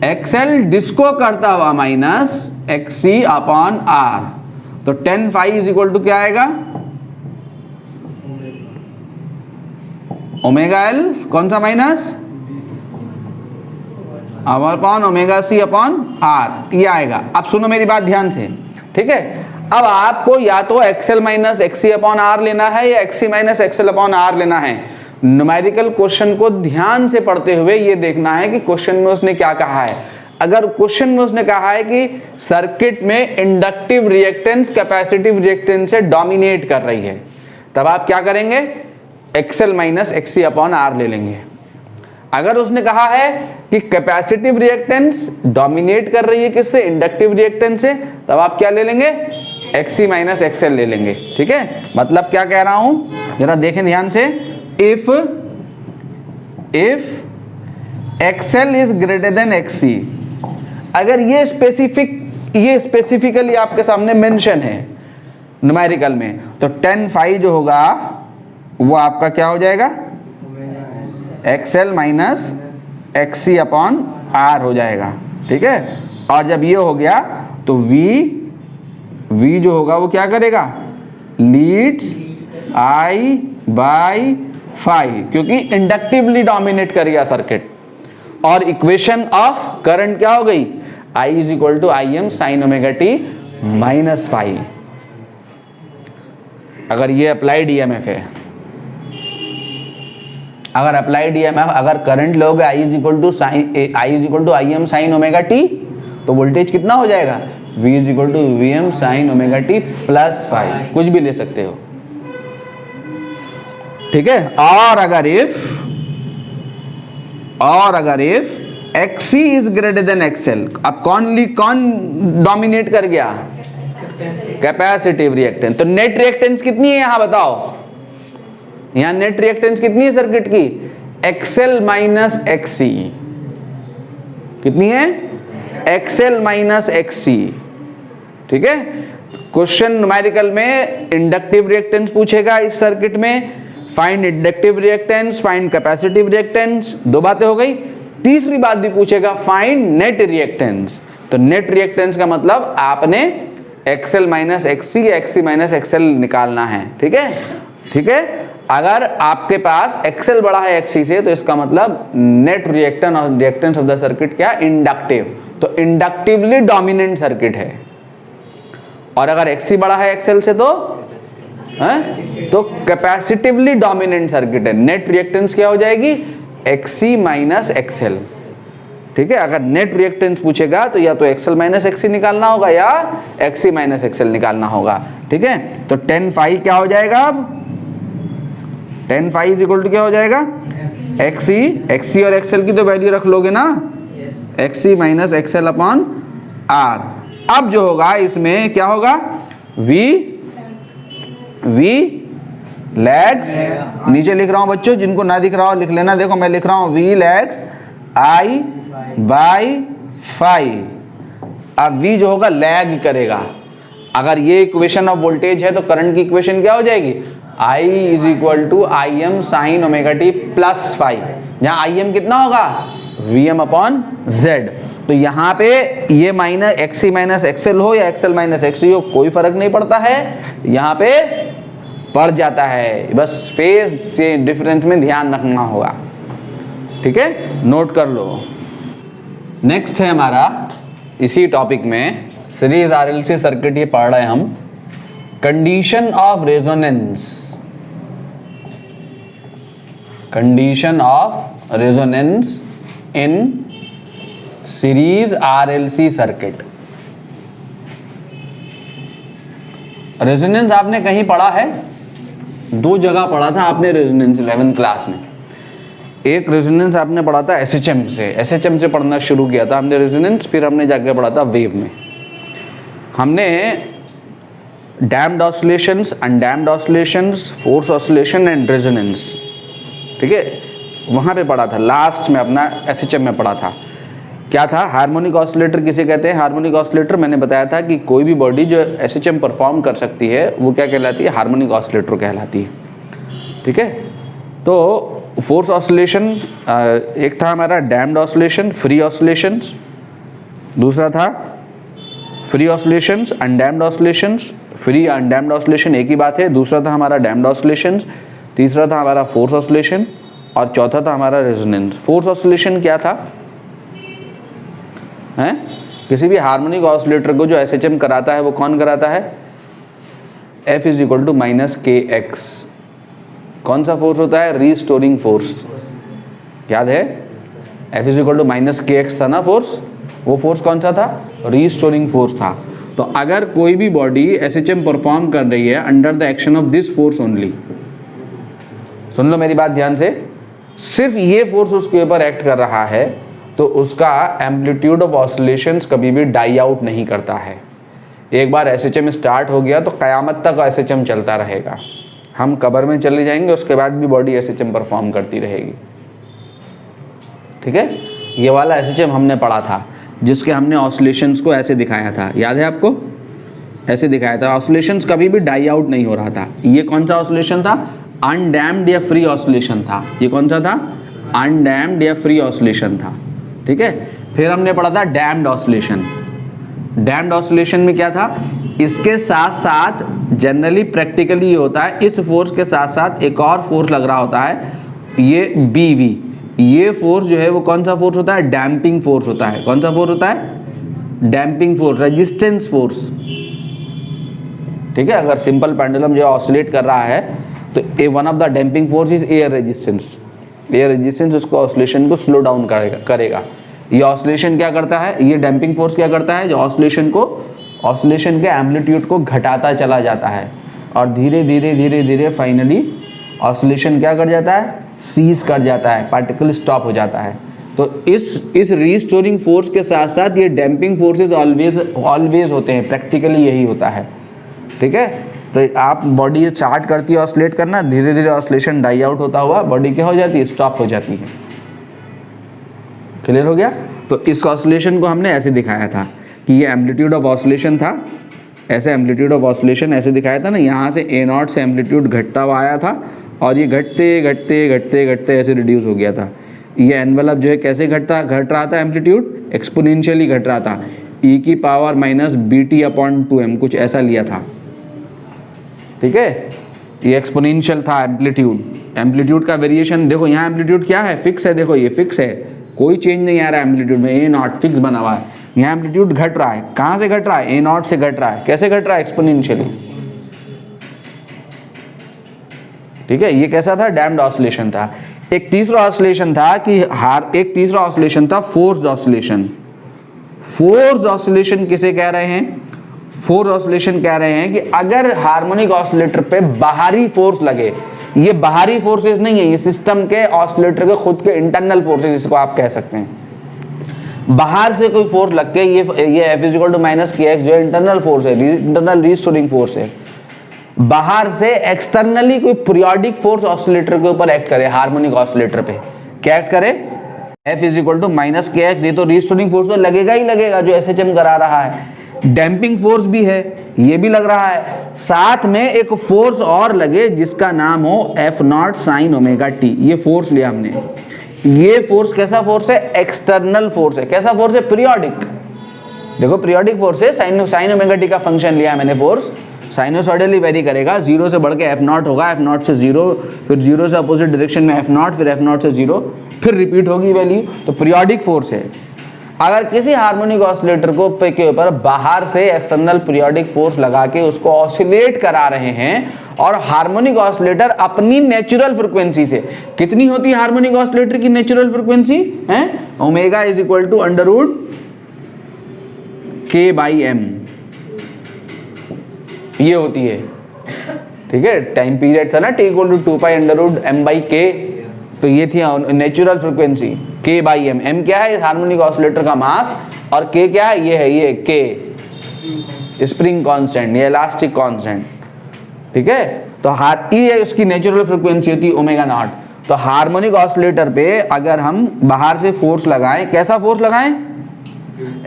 XL डिस्को करता हुआ माइनस XC अपॉन R। तो 10 फाई इज इक्वल टू क्या आएगा? ओमेगा एल कौन सा minus, upon omega C upon R, ये आएगा। अब सुनो मेरी बात ध्यान से, ठीक है। अब आपको या तो XL minus XC upon R लेना है या XC minus XL upon R लेना है। न्यूमेरिकल क्वेश्चन को ध्यान से पढ़ते हुए ये देखना है कि क्वेश्चन में उसने क्या कहा है। अगर क्वेश्चन में उसने कहा है कि सर्किट में इंडक्टिव रिएक्टेंस कैपेसिटिव रिएक्टेंस से डोमिनेट कर रही है, तब आप क्या करेंगे, XL minus XC upon R ले लेंगे। अगर उसने कहा है कि कैपेसिटिव रिएक्टेंस डोमिनेट कर रही है किससे, इंडक्टिव रिएक्टेंस से, तब आप क्या ले लेंगे, एक्सी माइनस एक्सएल ले लेंगे। ठीक है, मतलब क्या कह रहा हूं, जरा देखें ध्यान से। If XL is greater than XC, अगर ये स्पेसिफिकली आपके सामने मेंशन है न्यूमेरिकल में, तो 10 फाई जो होगा वो आपका क्या हो जाएगा, XL minus XC upon R हो जाएगा। ठीक है, और जब ये हो गया तो V जो होगा वो क्या करेगा, लीड्स I बाई फाई, क्योंकि इंडक्टिवली डोमिनेट करेगा सर्किट। और इक्वेशन ऑफ करंट क्या हो गई, I is equal to I M sine omega T minus phi. अगर ये अप्लाइड ईएमएफ है, अगर अप्लाइड ईएमएफ, अगर करंट लोगे I is equal to I M sine omega T, तो वोल्टेज कितना हो जाएगा, V is equal to V M sine omega T plus phi, कुछ भी ले सकते हो। ठीक है, और अगर if XC is greater then XL, अब कौन डोमिनेट कर गया, कैपेसिटिव रिएक्टेंस। तो नेट रिएक्टेंस कितनी है यहां बताओ, यहां नेट रिएक्टेंस कितनी है सर्किट की, XL माइनस XC, कितनी है, XL माइनस XC। ठीक है, क्वेश्चन न्यूमेरिकल में इंडक्टिव रिएक्टेंस पूछेगा इस सर्किट में, find inductive reactance, find capacitive reactance, दो बातें हो गई। तीसरी बात भी पूछेगा, फाइंड नेट रिएक्टेंस। तो नेट रिएक्टेंस का मतलब आपने XL माइनस XC या XC माइनस XL निकालना है। ठीक है, ठीक है, अगर आपके पास XL बड़ा है XC से, तो इसका मतलब net reactance of the circuit क्या, इंडक्टिव, तो इंडक्टिवली डोमिनेंट सर्किट है। और अगर XC बड़ा है XL से, तो कैपेसिटिवली डोमिनेंट सर्किट है। नेट रिएक्टेंस क्या हो जाएगी, XC माइनस XL। ठीक है, अगर नेट रिएक्टेंस पूछेगा तो या तो XL माइनस XC निकालना होगा या XC माइनस XL निकालना होगा। ठीक है, तो 10 फाई क्या हो जाएगा, अब 10 फाई इज इक्वल टू क्या हो जाएगा, XC और XL की तो वैल्यू रख लोगे ना, XC minus XL upon R। अब जो होगा इसमें क्या होगा, V लैग्स, नीचे लिख रहा हूं बच्चों, जिनको ना दिख रहा हो लिख लेना। देखो मैं लिख रहा हूं V lags I by phi. अब V जो होगा लैग करेगा। अगर ये इक्वेशन ऑफ वोल्टेज है तो करंट की इक्वेशन क्या हो जाएगी, I is equal to I M sine omega T plus phi, जहां आई एम कितना होगा, वी एम अपॉन जेड। तो यहाँ पे ये माइनस XC माइनस XL हो या XL माइनस XC हो, कोई फर्क नहीं पड़ता है, यहाँ पे पड़ जाता है, बस फेज डिफरेंस में ध्यान रखना होगा। ठीक है, नोट कर लो। नेक्स्ट है हमारा इसी टॉपिक में सीरीज RLC सर्किट, ये पढ़ रहे हैं हम, condition of resonance, condition of resonance in series RLC circuit. Resonance आपने कहीं पढ़ा है, दो जगह पढ़ा था आपने रेजोनेंस 11th क्लास में। एक रेजोनेंस आपने पढ़ा था SHM से पढ़ना शुरू किया था हमने रेजोनेंस, फिर हमने जाके पढ़ा था वेव में। हमने damped oscillations, undamped oscillations, force oscillation and resonance, ठीक है, वहाँ पे पढ़ा था। लास्ट में अपना SHM में पढ़ा था। क्या था, हार्मोनिक ऑसिलेटर किसे कहते हैं, हार्मोनिक ऑसिलेटर मैंने बताया था कि कोई भी बॉडी जो SHM परफॉर्म कर सकती है वो क्या कहलाती है, हार्मोनिक ऑसिलेटर कहलाती है। ठीक है, तो फोर्स ऑसिलेशन एक था हमारा डैम्प्ड ऑसिलेशन, फ्री ऑसिलेशंस, दूसरा था free oscillations, undamped oscillations. Free undamped oscillation एक ही बात है। दूसरा था हमारा डैम्प्ड ऑसिलेशंस, तीसरा था हमारा फोर्स ऑसिलेशन, और चौथा था हमारा रेजोनेंस। फोर्स ऑसिलेशन क्या था, हैं? किसी भी हार्मोनिक ऑसिलेटर को जो एसएचएम कराता है वो कौन कराता है? F is equal to minus K X. कौन सा फोर्स होता है? Restoring force. याद है? F is equal to minus K X था ना फोर्स, वो फोर्स कौन सा था? रीस्टोरिंग फोर्स था। तो अगर कोई भी बॉडी एसएचएम परफॉर्म कर रही है under the action of this force only, सुन लो मेरी बात ध्यान से, सिर्फ ये फोर्स उसके ऊपर एक्ट कर रहा है तो उसका एम्पलीट्यूड ऑफ ऑसिलेशंस कभी भी डाई आउट नहीं करता है। एक बार एसएचएम स्टार्ट हो गया तो क़यामत तक एसएचएम चलता रहेगा। हम कब्र में चले जाएंगे उसके बाद भी बॉडी एसएचएम परफॉर्म करती रहेगी। ठीक है, ये वाला एसएचएम हमने पढ़ा था जिसके हमने ऑसिलेशंस को ऐसे दिखाया था, याद है आपको? ऐसे दिखाया था। ऑसिलेशंस कभी भी डाई आउट नहीं हो रहा था। ये कौन सा ऑसिलेशन था? अनडैम्ड या फ्री ऑसिलेशन था। ये कौन सा था? अनडैम्ड या फ्री ऑसिलेशन था। ठीक है, फिर हमने पढ़ा था डैम्ड ऑसिलेशन। डैम्ड ऑसिलेशन में क्या था? इसके साथ साथ जनरली प्रैक्टिकली ये होता है, इस फोर्स के साथ साथ एक और फोर्स लग रहा होता है, ये BV। ये फोर्स जो है वो कौन सा फोर्स होता है? डैम्पिंग फोर्स होता है। कौन सा फोर्स होता है? Damping force, resistance force. ठीक है, अगर सिंपल पेंडुलम जो ऑसिलेट कर रहा है तो one of the damping force is air resistance. Air resistance उसको ऑसिलेशन को स्लो डाउन करेगा। ये ऑसिलेशन क्या करता है? ये डैम्पिंग फोर्स क्या करता है? जो ऑसिलेशन के एम्पलीट्यूड को घटाता चला जाता है और धीरे धीरे धीरे धीरे फाइनली ऑसिलेशन क्या कर जाता है? सीज कर जाता है, पार्टिकल स्टॉप हो जाता है। तो इस रीस्टोरिंग फोर्स के साथ साथ ये डैम्पिंग फोर्सेस ऑलवेज होते हैं, प्रैक्टिकली यही होता है। ठीक है, तो आप बॉडी स्टार्ट करती है ऑसिलेट करना, धीरे धीरे ऑसिलेशन डाई आउट होता हुआ बॉडी क्या हो जाती है? स्टॉप हो जाती है। क्लियर हो गया? तो इस ऑसिलेशन को हमने ऐसे दिखाया था कि ये एम्पलीट्यूड ऑफ ऑसिलेशन था, ऐसे एम्पलीट्यूड ऑफ ऑसिलेशन ऐसे दिखाया था ना, यहाँ से A0 से एम्पलीट्यूड घटता हुआ आया था और ये घटते घटते घटते घटते ऐसे रिड्यूस हो गया था। ये एनवेलप जो है कैसे घट रहा था? एम्पलीट्यूड एक्सपोनेंशियली घट रहा था, e की पावर माइनस BT/2m कुछ ऐसा लिया था। ठीक है, ये एक्सपोनेंशियल था एम्पलीट्यूड। एम्पलीट्यूड का वेरिएशन देखो, यहाँ एम्पलीट्यूड क्या है? फिक्स है। देखो ये फिक्स है, कोई चेंज नहीं आ रहा है एम्पलीट्यूड में, A0 फिक्स बना हुआ है। यहाँ एम्पलीट्यूड घट रहा है, कहाँ से घट रहा है? A0 से घट रहा है। कैसे घट रहा है? एक्सपोनेंशियली। ठीक है, ये कैसा था? डैम्ड ऑसिलेशन था। एक तीसरा ऑसिलेशन था फोर्स्ड ऑसिलेशन। फोर्स्ड ऑसिलेशन किसे कह रहे हैं? फोर्स ऑसिलेशन कह रहे हैं कि अगर हार्मोनिक ऑसिलेटर पे बाहरी फोर्स लगे, ये बाहरी फोर्सेस नहीं है, ये सिस्टम के ऑसिलेटर के खुद के इंटरनल फोर्सेस इसको आप कह सकते हैं। बाहर से कोई फोर्स लग के ये F is equal to minus K X जो इंटरनल फोर्स है, इंटरनल रीस्टोरिंग फोर्स है। बाहर से एक्सटर्नली कोई पीरियोडिक फोर्स ऑसिलेटर के ऊपर एक्ट करे, हार्मोनिक ऑसिलेटर पे क्या एक्ट करे? F is equal to minus K X. ये तो रीस्टोरिंग फोर्स तो लगेगा ही लगेगा जो एसएचएम करा रहा है। डैम्पिंग फोर्स भी है, ये भी लग रहा है। साथ में एक फोर्स और लगे जिसका नाम हो F0 साइन ओमेगा टी। ये फोर्स लिया हमने। ये फोर्स कैसा फोर्स है? एक्सटर्नल फोर्स है। कैसा फोर्स है? पीरियोडिक। देखो पीरियोडिक फोर्स है, साइन ओमेगा टी का फंक्शन लिया मैंने। फोर्स साइनोसॉइडली वेरी करेगा, 0 से बढ़ के F0 होगा, F0 से 0, फिर 0 से अपोजिट डायरेक्शन में F0, फिर F0 से 0, फिर रिपीट होगी वैल्यू। तो पीरियोडिक फोर्स है। अगर किसी हार्मोनिक ऑसिलेटर को के ऊपर बाहर से एक्सटर्नल पीरियोडिक फोर्स लगा के उसको ऑसिलेट करा रहे हैं और हार्मोनिक ऑसिलेटर अपनी नेचुरल फ्रीक्वेंसी से, कितनी होती है हार्मोनिक ऑसिलेटर की नेचुरल फ्रीक्वेंसी है? Omega is equal to √ K/m, ये होती है। ठीक है, टाइम पीरियड था ना T इक्वल टू 2π √m/k, तो ये थी नेचुरल फ्रीक्वेंसी K/m। m क्या है? इस हार्मोनिक ऑसिलेटर का मास, और K क्या है? ये है ये K स्प्रिंग कांस्टेंट, ये इलास्टिक कांस्टेंट। ठीक है, तो ये उसकी नेचुरल फ्रीक्वेंसी होती है ω0। तो हार्मोनिक ऑसिलेटर पे अगर हम बाहर से फोर्स लगाएं, कैसा फोर्स लगाएं?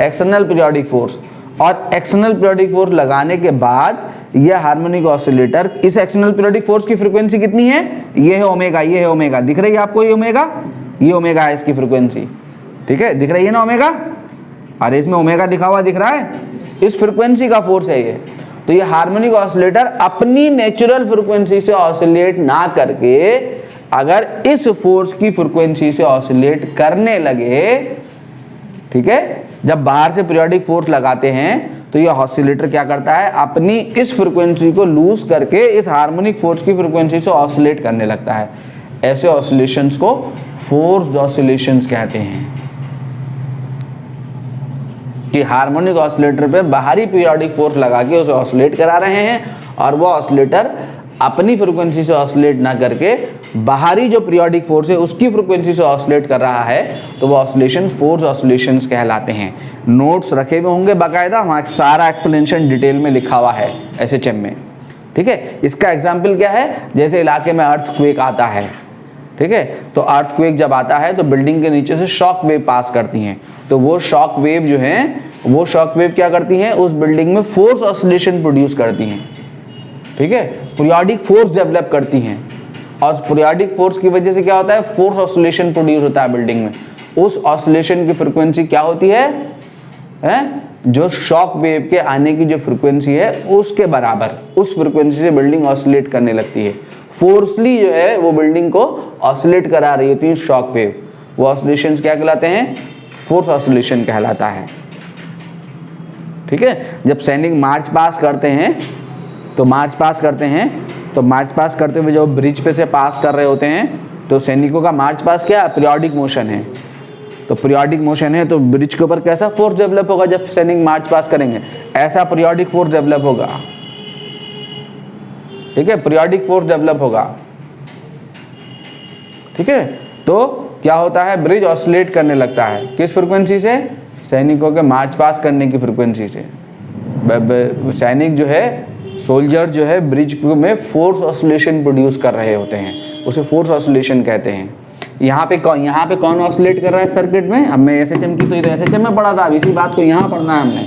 External periodic force. और एक्सटर्नल पीरियोडिक फोर्स लगाने के बाद यह हार्मोनिक ऑसिलेटर, इस एक्सटर्नल पीरियोडिक फोर्स की फ्रीक्वेंसी कितनी है? ये है ओमेगा, ये है ओमेगा। दिख रही है आपको ये ओमेगा? ये ओमेगा है इसकी फ्रीक्वेंसी। ठीक है, दिख रही है ना ओमेगा? अरे इसमें ओमेगा लिखा हुआ दिख रहा है, इस फ्रीक्वेंसी का फोर्स है ये। तो ये हार्मोनिक ऑसिलेटर अपनी नेचुरल फ्रीक्वेंसी से ऑसिलेट ना करके अगर इस फोर्स की फ्रीक्वेंसी से ऑसिलेट करने लगे, ठीक है, जब बाहर से पीरियोडिक फोर्स लगाते हैं तो ये ऑसिलेटर क्या करता है, अपनी इस फ्रीक्वेंसी को लूज करके इस हार्मोनिक फोर्स की फ्रीक्वेंसी से ऑसिलेट करने लगता है। ऐसे ऑसिलेशंस को फोर्स्ड ऑसिलेशंस कहते हैं कि हार्मोनिक ऑसिलेटर पे बाहरी पीरियोडिक फोर्स लगा के उसे ऑसिलेट करा रहे हैं और वो ऑसिलेटर अपनी फ्रीक्वेंसी से ऑसिलेट ना करके बाहरी जो पीरियोडिक फोर्स है उसकी फ्रीक्वेंसी से ऑसिलेट कर रहा है, तो वो ऑसिलेशन फोर्स ऑसिलेशंस कहलाते हैं। नोट्स रखे हुए होंगे बाकायदा, वहाँ सारा एक्सप्लेनेशन डिटेल में लिखा हुआ है एसएचएम में, ठीक है। इसका एग्जाम्पल क्या है, जैसे इलाके में अर्थक्वेक आता है, ठीक है, तो अर्थक्वेक जब आता है तो बिल्डिंग के नीचे से शॉक वेव पास करती हैं, तो वो शॉक वेव जो है, वो शॉक वेव क्या करती हैं, उस बिल्डिंग में फोर्स ऑसिलेशन प्रोड्यूस करती हैं, ठीक है, पीरियोडिक फोर्स डेवलप करती हैं, और पीरियोडिक फोर्स की वजह से क्या होता है, फोर्स ऑसिलेशन प्रोड्यूस होता है बिल्डिंग में। उस ऑसिलेशन की फ्रीक्वेंसी क्या होती है, जो शॉक वेव के आने की जो फ्रीक्वेंसी है उसके बराबर, उस फ्रीक्वेंसी से बिल्डिंग ऑसिलेट करने लगती है। फोर्सली जो है वो बिल्डिंग को ऑसिलेट करा रही होती है शॉक वेव, वो ऑसिलेशंस क्या कहलाते हैं, फोर्स ऑसिलेशन कहलाता है, ठीक है। जब सैनिक मार्च पास करते हैं तो मार्च पास करते हुए जो ब्रिज पे से पास कर रहे होते हैं, तो सैनिकों का मार्च पास क्या है, पीरियोडिक मोशन है, तो पीरियोडिक मोशन है तो ब्रिज के ऊपर कैसा फोर्स डेवलप होगा, जब सैनिक मार्च पास करेंगे ऐसा पीरियोडिक फोर्स डेवलप होगा, ठीक है, पीरियोडिक फोर्स डेवलप होगा, ठीक है। तो क्या होता है, ब्रिज ऑसिलेट करने लगता है, किस फ्रीक्वेंसी से, सैनिकों के मार्च पास करने की फ्रीक्वेंसी से। सैनिक जो है, सोल्जर जो है, ब्रिज में फोर्स ऑसिलेशन प्रोड्यूस कर रहे होते हैं, उसे फोर्स ऑसिलेशन कहते हैं। यहाँ पे कौन ऑसिलेट कर रहा है सर्किट में, अब मैं एसएचएम की तो एसएचएम में पढ़ा था, अब इसी बात को यहाँ पढ़ना है हमने।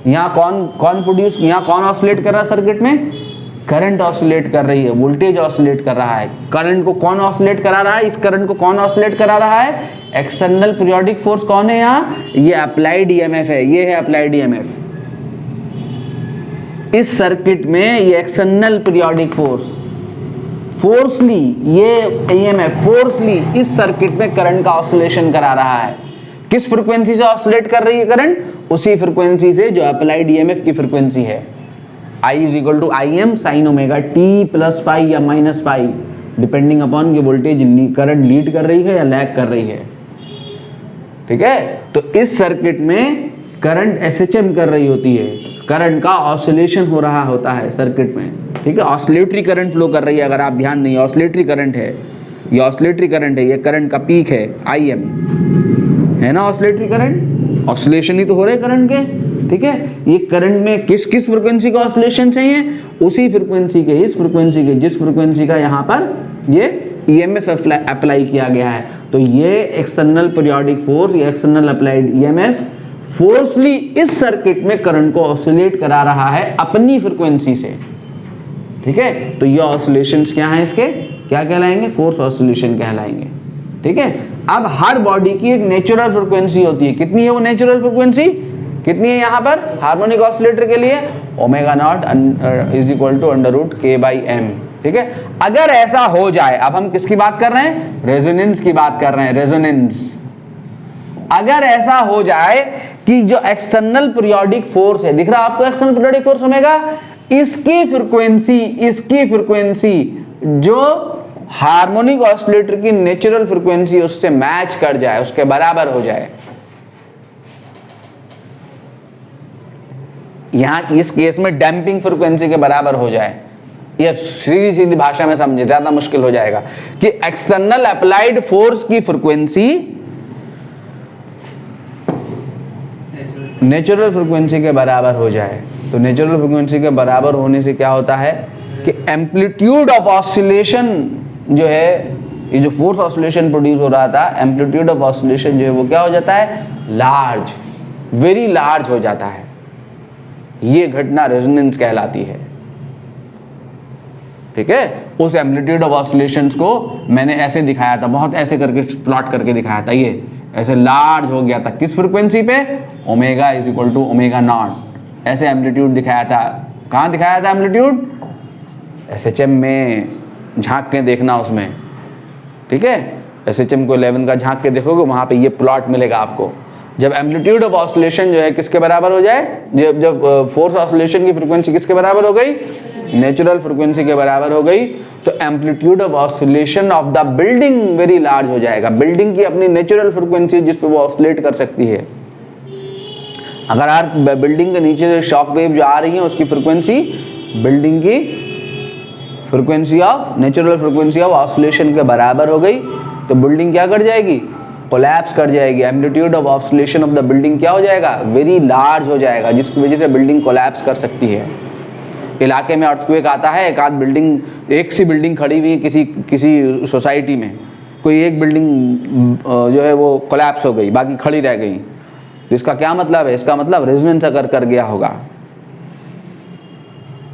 यहाँ कौन ऑसिलेट कर रहा है सर्किट में, करंट ऑसिलेट कर रही है, वोल्टेज ऑसिलेट कर रहा है। करंट को कौन ऑसिलेट करा रहा है, इस करंट को कौन ऑसिलेट करा रहा है, एक्सटर्नल पीरियोडिक फोर्स कौन है यहाँ, ये अप्लाइड ईएमएफ है, ये है अप्लाइड ईएमएफ। इस सर्किट में ये एक्सटर्नल पीरियोडिक फोर्स फोर्सली, ये ईएमएफ फोर्सली इस सर्किट में करंट का ऑसिलेशन करा रहा है। किस फ्रीक्वेंसी से ऑसिलेट कर रही है करंट, उसी फ्रीक्वेंसी से जो अप्लाइड ईएमएफ की फ्रीक्वेंसी है। I is equal to I M sine omega T plus phi या माइनस फाइव, डिपेंडिंग अपॉन ये वोल्टेज करंट लीड कर रही है या लैग कर रही है, ठीक है। तो इस सर्किट में करंट एसएचएम कर रही होती है, करंट का ऑसिलेशन हो रहा होता है सर्किट में, ठीक है, ऑसिलेटरी करंट फ्लो कर रही है। अगर आप ध्यान नहीं, ऑसिलेटरी करंट है, ये ऑसिलेटरी करंट है, ये करंट का पीक है आई एम, है ना, ऑसिलेटरी करंट, ऑसिलेशन ही तो हो रहे करंट के, ठीक है। ये करंट में किस फ्रीक्वेंसी का ऑसिलेशन चाहिए, उसी फ्रीक्वेंसी के, इस फ्रीक्वेंसी के, जिस फ्रीक्वेंसी का यहाँ पर ये ईएमएफ अप्लाई किया गया है। तो ये एक्सटर्नल पीरियोडिक फोर्स, ये एक्सटर्नल अप्लाइड ईएमएफ फोर्सली इस सर्किट में करंट को ऑसिलेट करा रहा है अपनी फ्रीक्वेंसी से, ठीक है। तो ये ऑसिलेशंस क्या हैं, इसके क्या कहलाएंगे, फोर्स ऑसिलेशन कहलाएंगे, ठीक है। अब हर बॉडी की एक नेचुरल फ्रीक्वेंसी होती है, कितनी है वो नेचुरल फ्रीक्वेंसी, कितनी है यहाँ पर हार्मोनिक ऑसिलेटर के लिए, omega nought is equal to under root K by M, ठीक है। अगर ऐसा हो जाए, अब हम किसकी बात कर रहे हैं, रेजोनेंस की बात कर रहे हैं, रेजोनेंस। अगर ऐसा हो जाए कि जो एक्सटर्नल पीरियोडिक फोर्स है, दिख रहा है आपको एक्सटर्नल पीरियोडिक फोर्स ओमेगा, इसकी फ्रीक्वेंसी जो हार्मोनिक ऑसिलेटर की नेचुरल फ्रीक्वेंसी उससे मैच कर जाए, उसके बराबर हो जाए, यहां इस केस में डैंपिंग फ्रीक्वेंसी के बराबर हो जाए, यह सीधी भाषा में समझे, ज्यादा मुश्किल हो जाएगा, कि एक्सटर्नल अप्लाइड फोर्स की फ्रीक्वेंसी नेचुरल फ्रीक्वेंसी के बराबर हो जाए। तो नेचुरल फ्रीक्वेंसी के बराबर होने से क्या होता है कि एम्पलीट्यूड ऑफ ऑसिलेशन जो है, ये जो फोर्स ऑसिलेशन प्रोड्यूस हो रहा था, एम्पलीट्यूड ऑफ ऑसिलेशन जो है वो क्या हो जाता है, लार्ज, वेरी लार्ज हो जाता है। ये घटना रेजोनेंस कहलाती है, ठीक है। उस एम्पलीट्यूड ऑफ ऑसिलेशंस को मैंने ऐसे दिखाया था, बहुत ऐसे करके प्लॉट करके दिखाया था, ये ऐसे लार्ज हो गया था, किस फ्रीक्वेंसी पे, omega is equal to omega nought, ऐसे एम्पलीट्यूड दिखाया था। कहाँ दिखाया था एम्पलीट्यूड, एसएचएम में झांक के देखना उसमें, ठीक है, SHM को 11 का झांक के देखोगे वहाँ पे ये प्लॉट मिलेगा आपको। जब एम्पलीट्यूड ऑफ ऑसिलेशन जो है किसके बराबर हो जाए, जब फोर्स ऑसिलेशन की फ्रीक्वेंसी किसके बराबर हो गई, नेचुरल फ्रीक्वेंसी के बराबर हो गई, तो amplitude of oscillation of the building very large हो जाएगा। बिल्डिंग की अपनी नेचुरल फ्रीक्वेंसी जिस पे वो ऑसिलेट कर सकती है, अगर आप बिल्डिंग के नीचे से शॉक वेव जो आ रही है उसकी फ्रीक्वेंसी बिल्डिंग की frequency of natural frequency of oscillation के बराबर हो गई, तो बिल्डिंग क्या कर जाएगी, कोलैप्स कर जाएगी। Amplitude of oscillation of the building क्या हो जाएगा, वेरी लार्ज हो जाएगा, जिसकी वजह से बिल्डिंग कोलैप्स कर सकती है। इलाके में अर्थक्वेक आता है, एक आध बिल्डिंग, एक सी बिल्डिंग खड़ी हुई है किसी सोसाइटी में, कोई एक बिल्डिंग जो है वो कोलैप्स हो गई, बाकी खड़ी रह गई, तो इसका क्या मतलब है, इसका मतलब रेजोनेंस अगर कर गया होगा।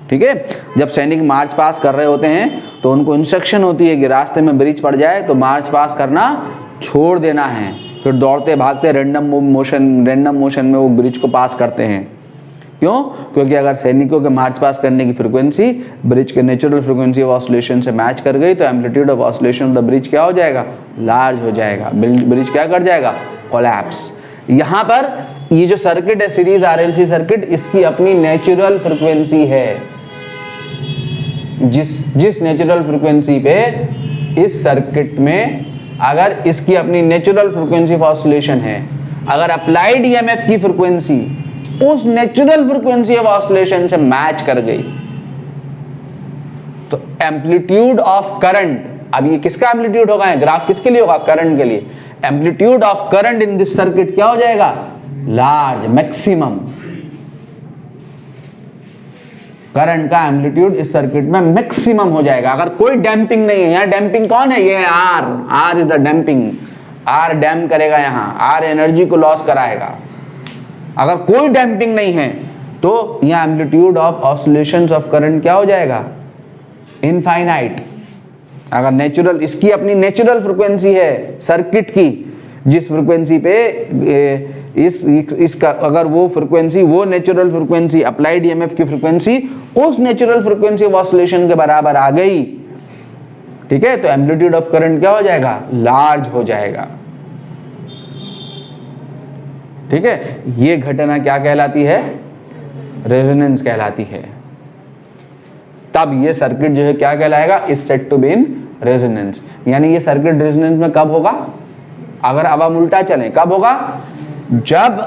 ठीक है, जब सैनिक मार्च पास कर रहे होते हैं तो उनको इंस्ट्रक्शन होती है कि रास्ते में ब्रिज पड़ जाए तो मार्च पास करना छोड़ देना है, फिर दौड़ते भागते रैंडम मोशन में वो ब्रिज को पास करते हैं। क्यों, क्योंकि अगर सैनिकों के मार्च पास करने की फ्रीक्वेंसी ब्रिज के नेचुरल फ्रीक्वेंसी ऑफ ऑसिलेशन से मैच कर गई तो amplitude of oscillation of the bridge क्या हो जाएगा, लार्ज हो जाएगा, ब्रिज क्या कर जाएगा, कोलैप्स। यहाँ पर ये जो सर्किट है सीरीज RLC सर्किट, इसकी अपनी नेचुरल फ्रीक्वेंसी है, जिस नेचुरल फ्रीक्वेंसी पे इस सर्किट में अगर इसकी अपनी नेचुरल फ्रीक्वेंसी ऑफ ऑसिलेशन है, अगर अप्लाइड EMF की फ्रीक्वेंसी उस नेचुरल फ्रीक्वेंसी ऑफ ऑसिलेशन से मैच कर गई तो एम्पलीट्यूड ऑफ करंट, अब ये किसका एम्पलीट्यूड होगा, ग्राफ किसके लिए होगा, करंट के लिए, amplitude of current in this circuit क्या हो जाएगा, लार्ज, मैक्सिमम। करंट का एम्पलीट्यूड इस सर्किट में मैक्सिमम हो जाएगा अगर कोई डैम्पिंग नहीं है। यहाँ डैम्पिंग कौन है, ये है R is the damping, R डैम्प करेगा, यहाँ R एनर्जी को लॉस कराएगा। अगर कोई डैम्पिंग नहीं है तो यहाँ amplitude of oscillations of current क्या हो जाएगा, इनफाइनाइट। अगर नेचुरल, इसकी अपनी नेचुरल फ्रीक्वेंसी है सर्किट की, जिस फ्रीक्वेंसी पे इसका अगर वो फ्रीक्वेंसी, वो नेचुरल फ्रीक्वेंसी अप्लाइड EMF की फ्रीक्वेंसी उस नेचुरल फ्रीक्वेंसी ऑफ ऑसिलेशन के बराबर आ गई, ठीक है, तो एम्पलीट्यूड ऑफ करंट क्या हो जाएगा, लार्ज हो जाएगा। ठीक है, ये घटना क्या कहलाती है, रेजोनेंस कहलाती है। तब ये सर्किट जो है क्या कहलाएगा, is said to be in resonance. यानी ये सर्किट रेजोनेंस में कब होगा, अगर अब हम उल्टा चलें, कब होगा, जब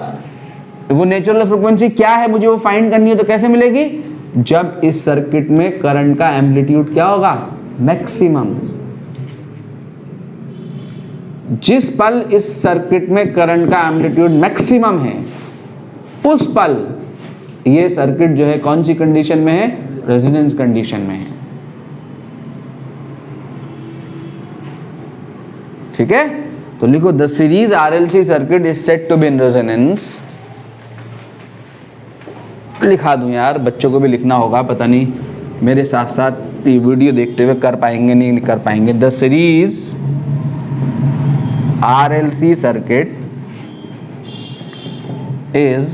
वो नेचुरल फ्रीक्वेंसी क्या है मुझे वो फाइंड करनी है, तो कैसे मिलेगी, जब इस सर्किट में करंट का एम्पलीट्यूड क्या होगा, मैक्सिमम। जिस पल इस सर्किट में करंट का एम्पलीट्यूड मैक्सिमम है उस पल ये सर्किट जो है कौन सी कंडीशन में है, रेजोनेंस कंडीशन में है। ठीक है, तो लिखो the series RLC circuit is said to be in resonance. लिखा दूं यार, बच्चों को भी लिखना होगा, पता नहीं मेरे साथ साथ ये वीडियो देखते हुए कर पाएंगे नहीं कर पाएंगे। The series RLC circuit is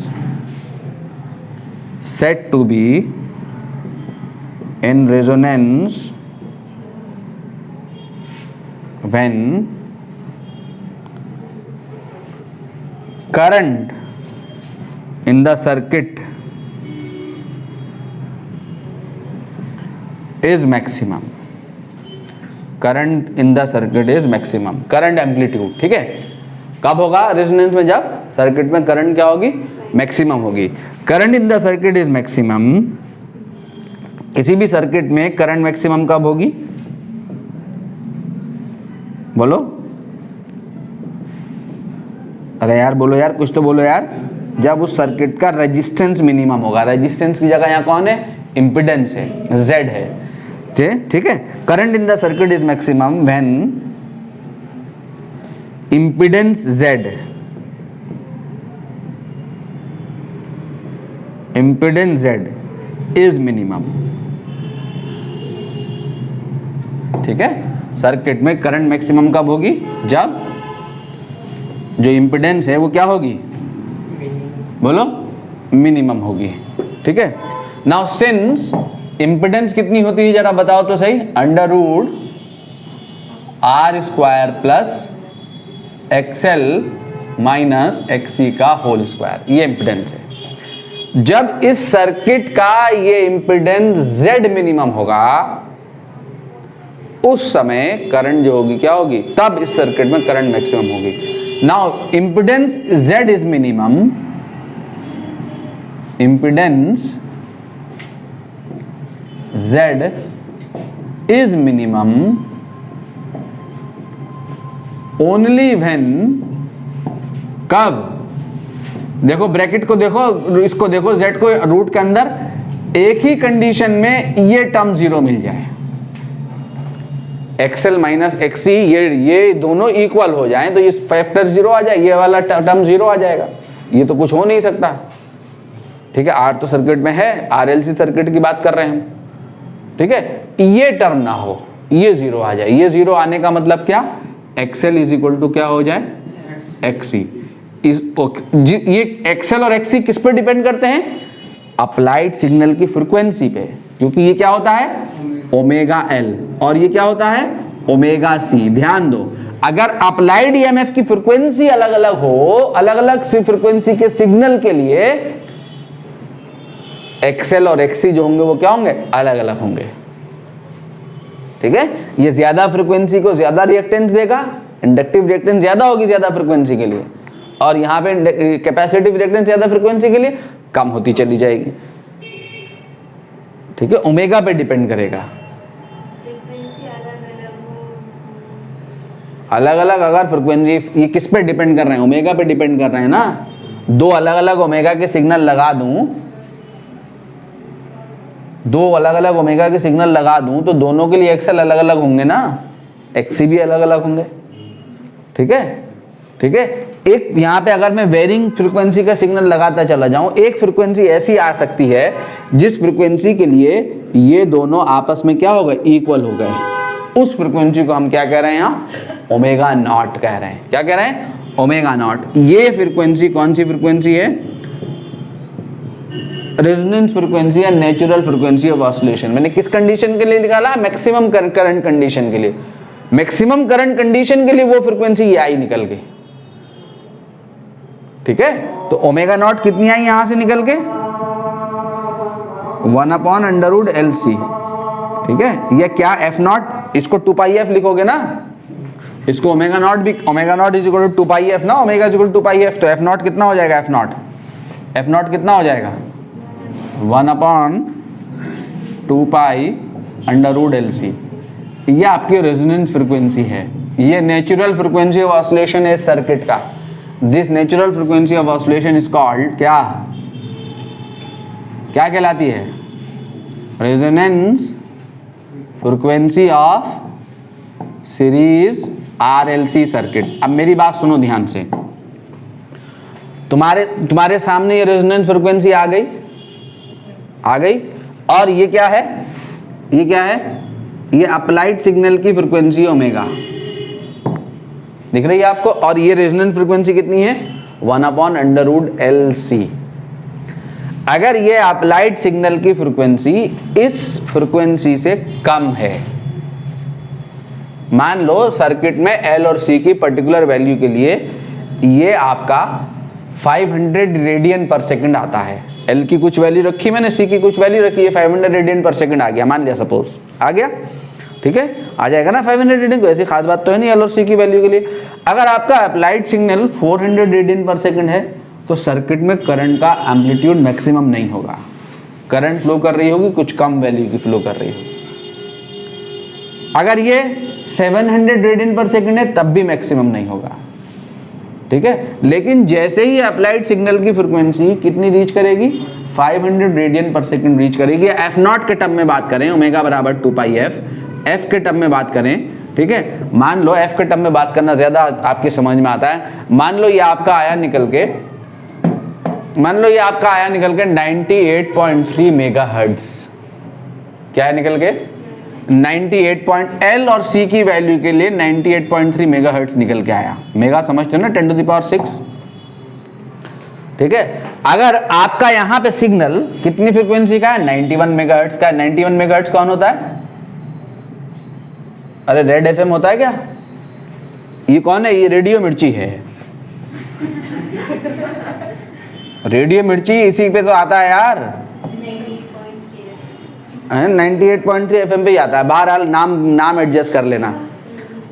said to be in resonance when current in the circuit is maximum. Current in the circuit is maximum, current amplitude. ठीक है, कब होगा रेजोनेंस में, जब सर्किट में करंट क्या होगी, मैक्सिमम होगी। Current in the circuit is maximum, किसी भी सर्किट में करंट मैक्सिमम कब होगी, बोलो, अरे यार बोलो यार, कुछ तो बोलो यार, जब उस सर्किट का रेजिस्टेंस मिनिमम होगा। रेजिस्टेंस की जगह यहाँ कौन है, इम्पीडेंस है, Z है। ठीक है, current in the circuit is maximum when impedance Z, impedance Z is minimum. ठीक है, सर्किट में करंट मैक्सिमम कब होगी, जब जो इम्पीडेंस है वो क्या होगी, बोलो, मिनिमम होगी। ठीक है, नाउ सिंस इम्पीडेंस कितनी होती है जरा बताओ तो सही, under root R square plus XL minus XC का होल स्क्वायर, ये इम्पिडेंस है। जब इस सर्किट का ये इम्पिडेंस Z मिनिमम होगा उस समय करंट जो होगी क्या होगी, तब इस सर्किट में करंट मैक्सिमम होगी। Now impedance Z is minimum, impedance Z is minimum only when, कब, देखो ब्रैकेट को देखो, इसको देखो, Z को रूट के अंदर, एक ही कंडीशन में ये टर्म जीरो मिल जाए, एक्सएल माइनस एक्सी ये दोनों इक्वल हो जाएं तो ये फैक्टर जीरो आ जाए, ये वाला टर्म जीरो आ जाएगा, ये तो कुछ हो नहीं सकता। ठीक है, आर तो सर्किट में है, आरएलसी सर्किट की बात कर रहे हैं हम। ठीक है, ये टर्म ना हो, ये जीरो आ जाए, ये जीरो आने का मतलब क्या, एक्सएल इज इक्वल टू क्या हो जाए, एक्सी। ये एक्सएल और एक्सी किस पर डिपेंड करते हैं, अप्लाइड सिग्नल की फ्रीक्वेंसी पे, क्योंकि ये क्या होता है ओमेगा एल और ये क्या होता है ओमेगा सी। ध्यान दो, अगर अप्लाइड ईएमएफ की फ्रीक्वेंसी अलग अलग हो, अलग अलग फ्रीक्वेंसी के सिग्नल के लिए एक्सएल और एक्सी जो होंगे वो क्या होंगे, अलग अलग होंगे। ठीक है, ये ज्यादा फ्रीक्वेंसी को ज्यादा रिएक्टेंस देगा, इंडक्टिव रिएक्टेंस ज्यादा होगी ज्यादा फ्रीक्वेंसी के लिए, और यहां पे कैपेसिटिव रिएक्टेंस ज्यादा फ्रीक्वेंसी के लिए कम होती चली जाएगी। ठीक है, ओमेगा पे डिपेंड करेगा, अलग अलग अगर फ्रीक्वेंसी, ये किस पे डिपेंड कर रहे हैं, ओमेगा पे डिपेंड कर रहे हैं ना। दो अलग अलग ओमेगा के सिग्नल लगा दूं, दो अलग अलग ओमेगा के सिग्नल लगा दूं तो दोनों के लिए एक्सएल अलग अलग होंगे ना, एक्सी भी अलग अलग होंगे। ठीक है, ठीक है, एक यहाँ पे अगर मैं वेरिंग फ्रीक्वेंसी का सिग्नल लगाता चला जाऊं, एक फ्रीक्वेंसी ऐसी आ सकती है जिस फ्रीक्वेंसी के लिए ये दोनों आपस में क्या हो गए, इक्वल हो गए, उस फ्रीक्वेंसी को हम क्या कह रहे हैं यहाँ, ओमेगा नॉट कह रहे हैं। क्या कह रहे हैं, ओमेगा नॉट। ये फ्रीक्वेंसी कौन सी फ्रीक्वेंसी है, रेजोनेंस फ्रीक्वेंसी या नेचुरल फ्रीक्वेंसी ऑफ ऑसिलेशन। मैंने किस कंडीशन के लिए निकाला, मैक्सिमम करंट कंडीशन के लिए। मैक्सिमम करंट कंडीशन के लिए वो फ्रीक्वेंसी ये आई निकल गई। ठीक है, तो ओमेगा नॉट कितनी आई यहां से निकल के, 1/√LC। ठीक है, ये क्या एफ नॉट, इसको 2πf लिखोगे ना, इसको ओमेगा नॉट भी, omega nought is equal to 2πf ना, omega is equal to 2πf, तो एफ नॉट कितना हो जाएगा, एफ नॉट कितना हो जाएगा, 1/2π√LC। ये आपकी रेजोनेंस फ्रीक्वेंसी है, ये नेचुरल फ्रीक्वेंसी ऑफ ऑसिलेशन है सर्किट का। This natural frequency of oscillation is called क्या, क्या कहलाती है, resonance frequency of series RLC circuit. अब मेरी बात सुनो ध्यान से, तुम्हारे सामने ये रेजोनेंस फ्रीक्वेंसी आ गई, और ये क्या है, ये क्या है, ये अप्लाइड सिग्नल की फ्रीक्वेंसी ओमेगा दिख रही है आपको, और ये रेजोनेंस फ्रीक्वेंसी कितनी है, 1/√LC। अगर ये अप्लाइड सिग्नल की फ्रीक्वेंसी इस फ्रीक्वेंसी से कम है, मान लो सर्किट में L और C की पर्टिकुलर वैल्यू के लिए ये आपका 500 रेडियन पर सेकंड आता है। L की कुछ वैल्यू रखी मैंने, C की कुछ वैल्यू रखी है, 500 रेडियन पर सेकंड आ गया, मान लिया सपोज आ गया। ठीक है, आ जाएगा ना 500 रेडियन, को ऐसी खास बात तो है नहीं L और C की वैल्यू के लिए। अगर आपका अप्लाइड सिग्नल 400 रेडियन पर सेकंड है तो सर्किट में करंट का एम्पलीट्यूड मैक्सिमम नहीं होगा, करंट फ्लो कर रही होगी कुछ कम वैल्यू की फ्लो कर रही होगी। अगर ये 700 रेडियन पर सेकंड है तब भी मैक्सिमम नहीं होगा। ठीक है, लेकिन जैसे ही अप्लाइड सिग्नल की फ्रीक्वेंसी कितनी रीच करेगी, 500 रेडियन पर सेकंड रीच करेगी। एफ नॉट के टर्म में बात करें, ओमेगा बराबर 2πf, एफ के टर्म में बात करें, ठीक है, मान लो एफ के टर्म में बात करना ज्यादा आपके समझ में आता है। मान लो ये आपका आया निकल के, मान लो ये आपका आया निकल के 98.3 मेगाहर्ट्ज। क्या है निकल के 98 और C की वैल्यू के लिए 98.3 मेगाहर्ट्ज निकल के आया। मेगा समझते हो ना, 10⁶। ठीक है, अगर आपका यहां पे सिग्नल कितनी फ्रीक्वेंसी का है, 91 मेगाहर्ट्ज का। 91 मेगाहर्ट्ज कौन होता है, अरे रेड एफएम होता है क्या? ये कौन है? ये रेडियो मिर्ची है। रेडियो मिर्ची इसी पे तो आता है यार, 98.3 एफएम पे ही आता है। बहरहाल नाम एडजस्ट कर लेना,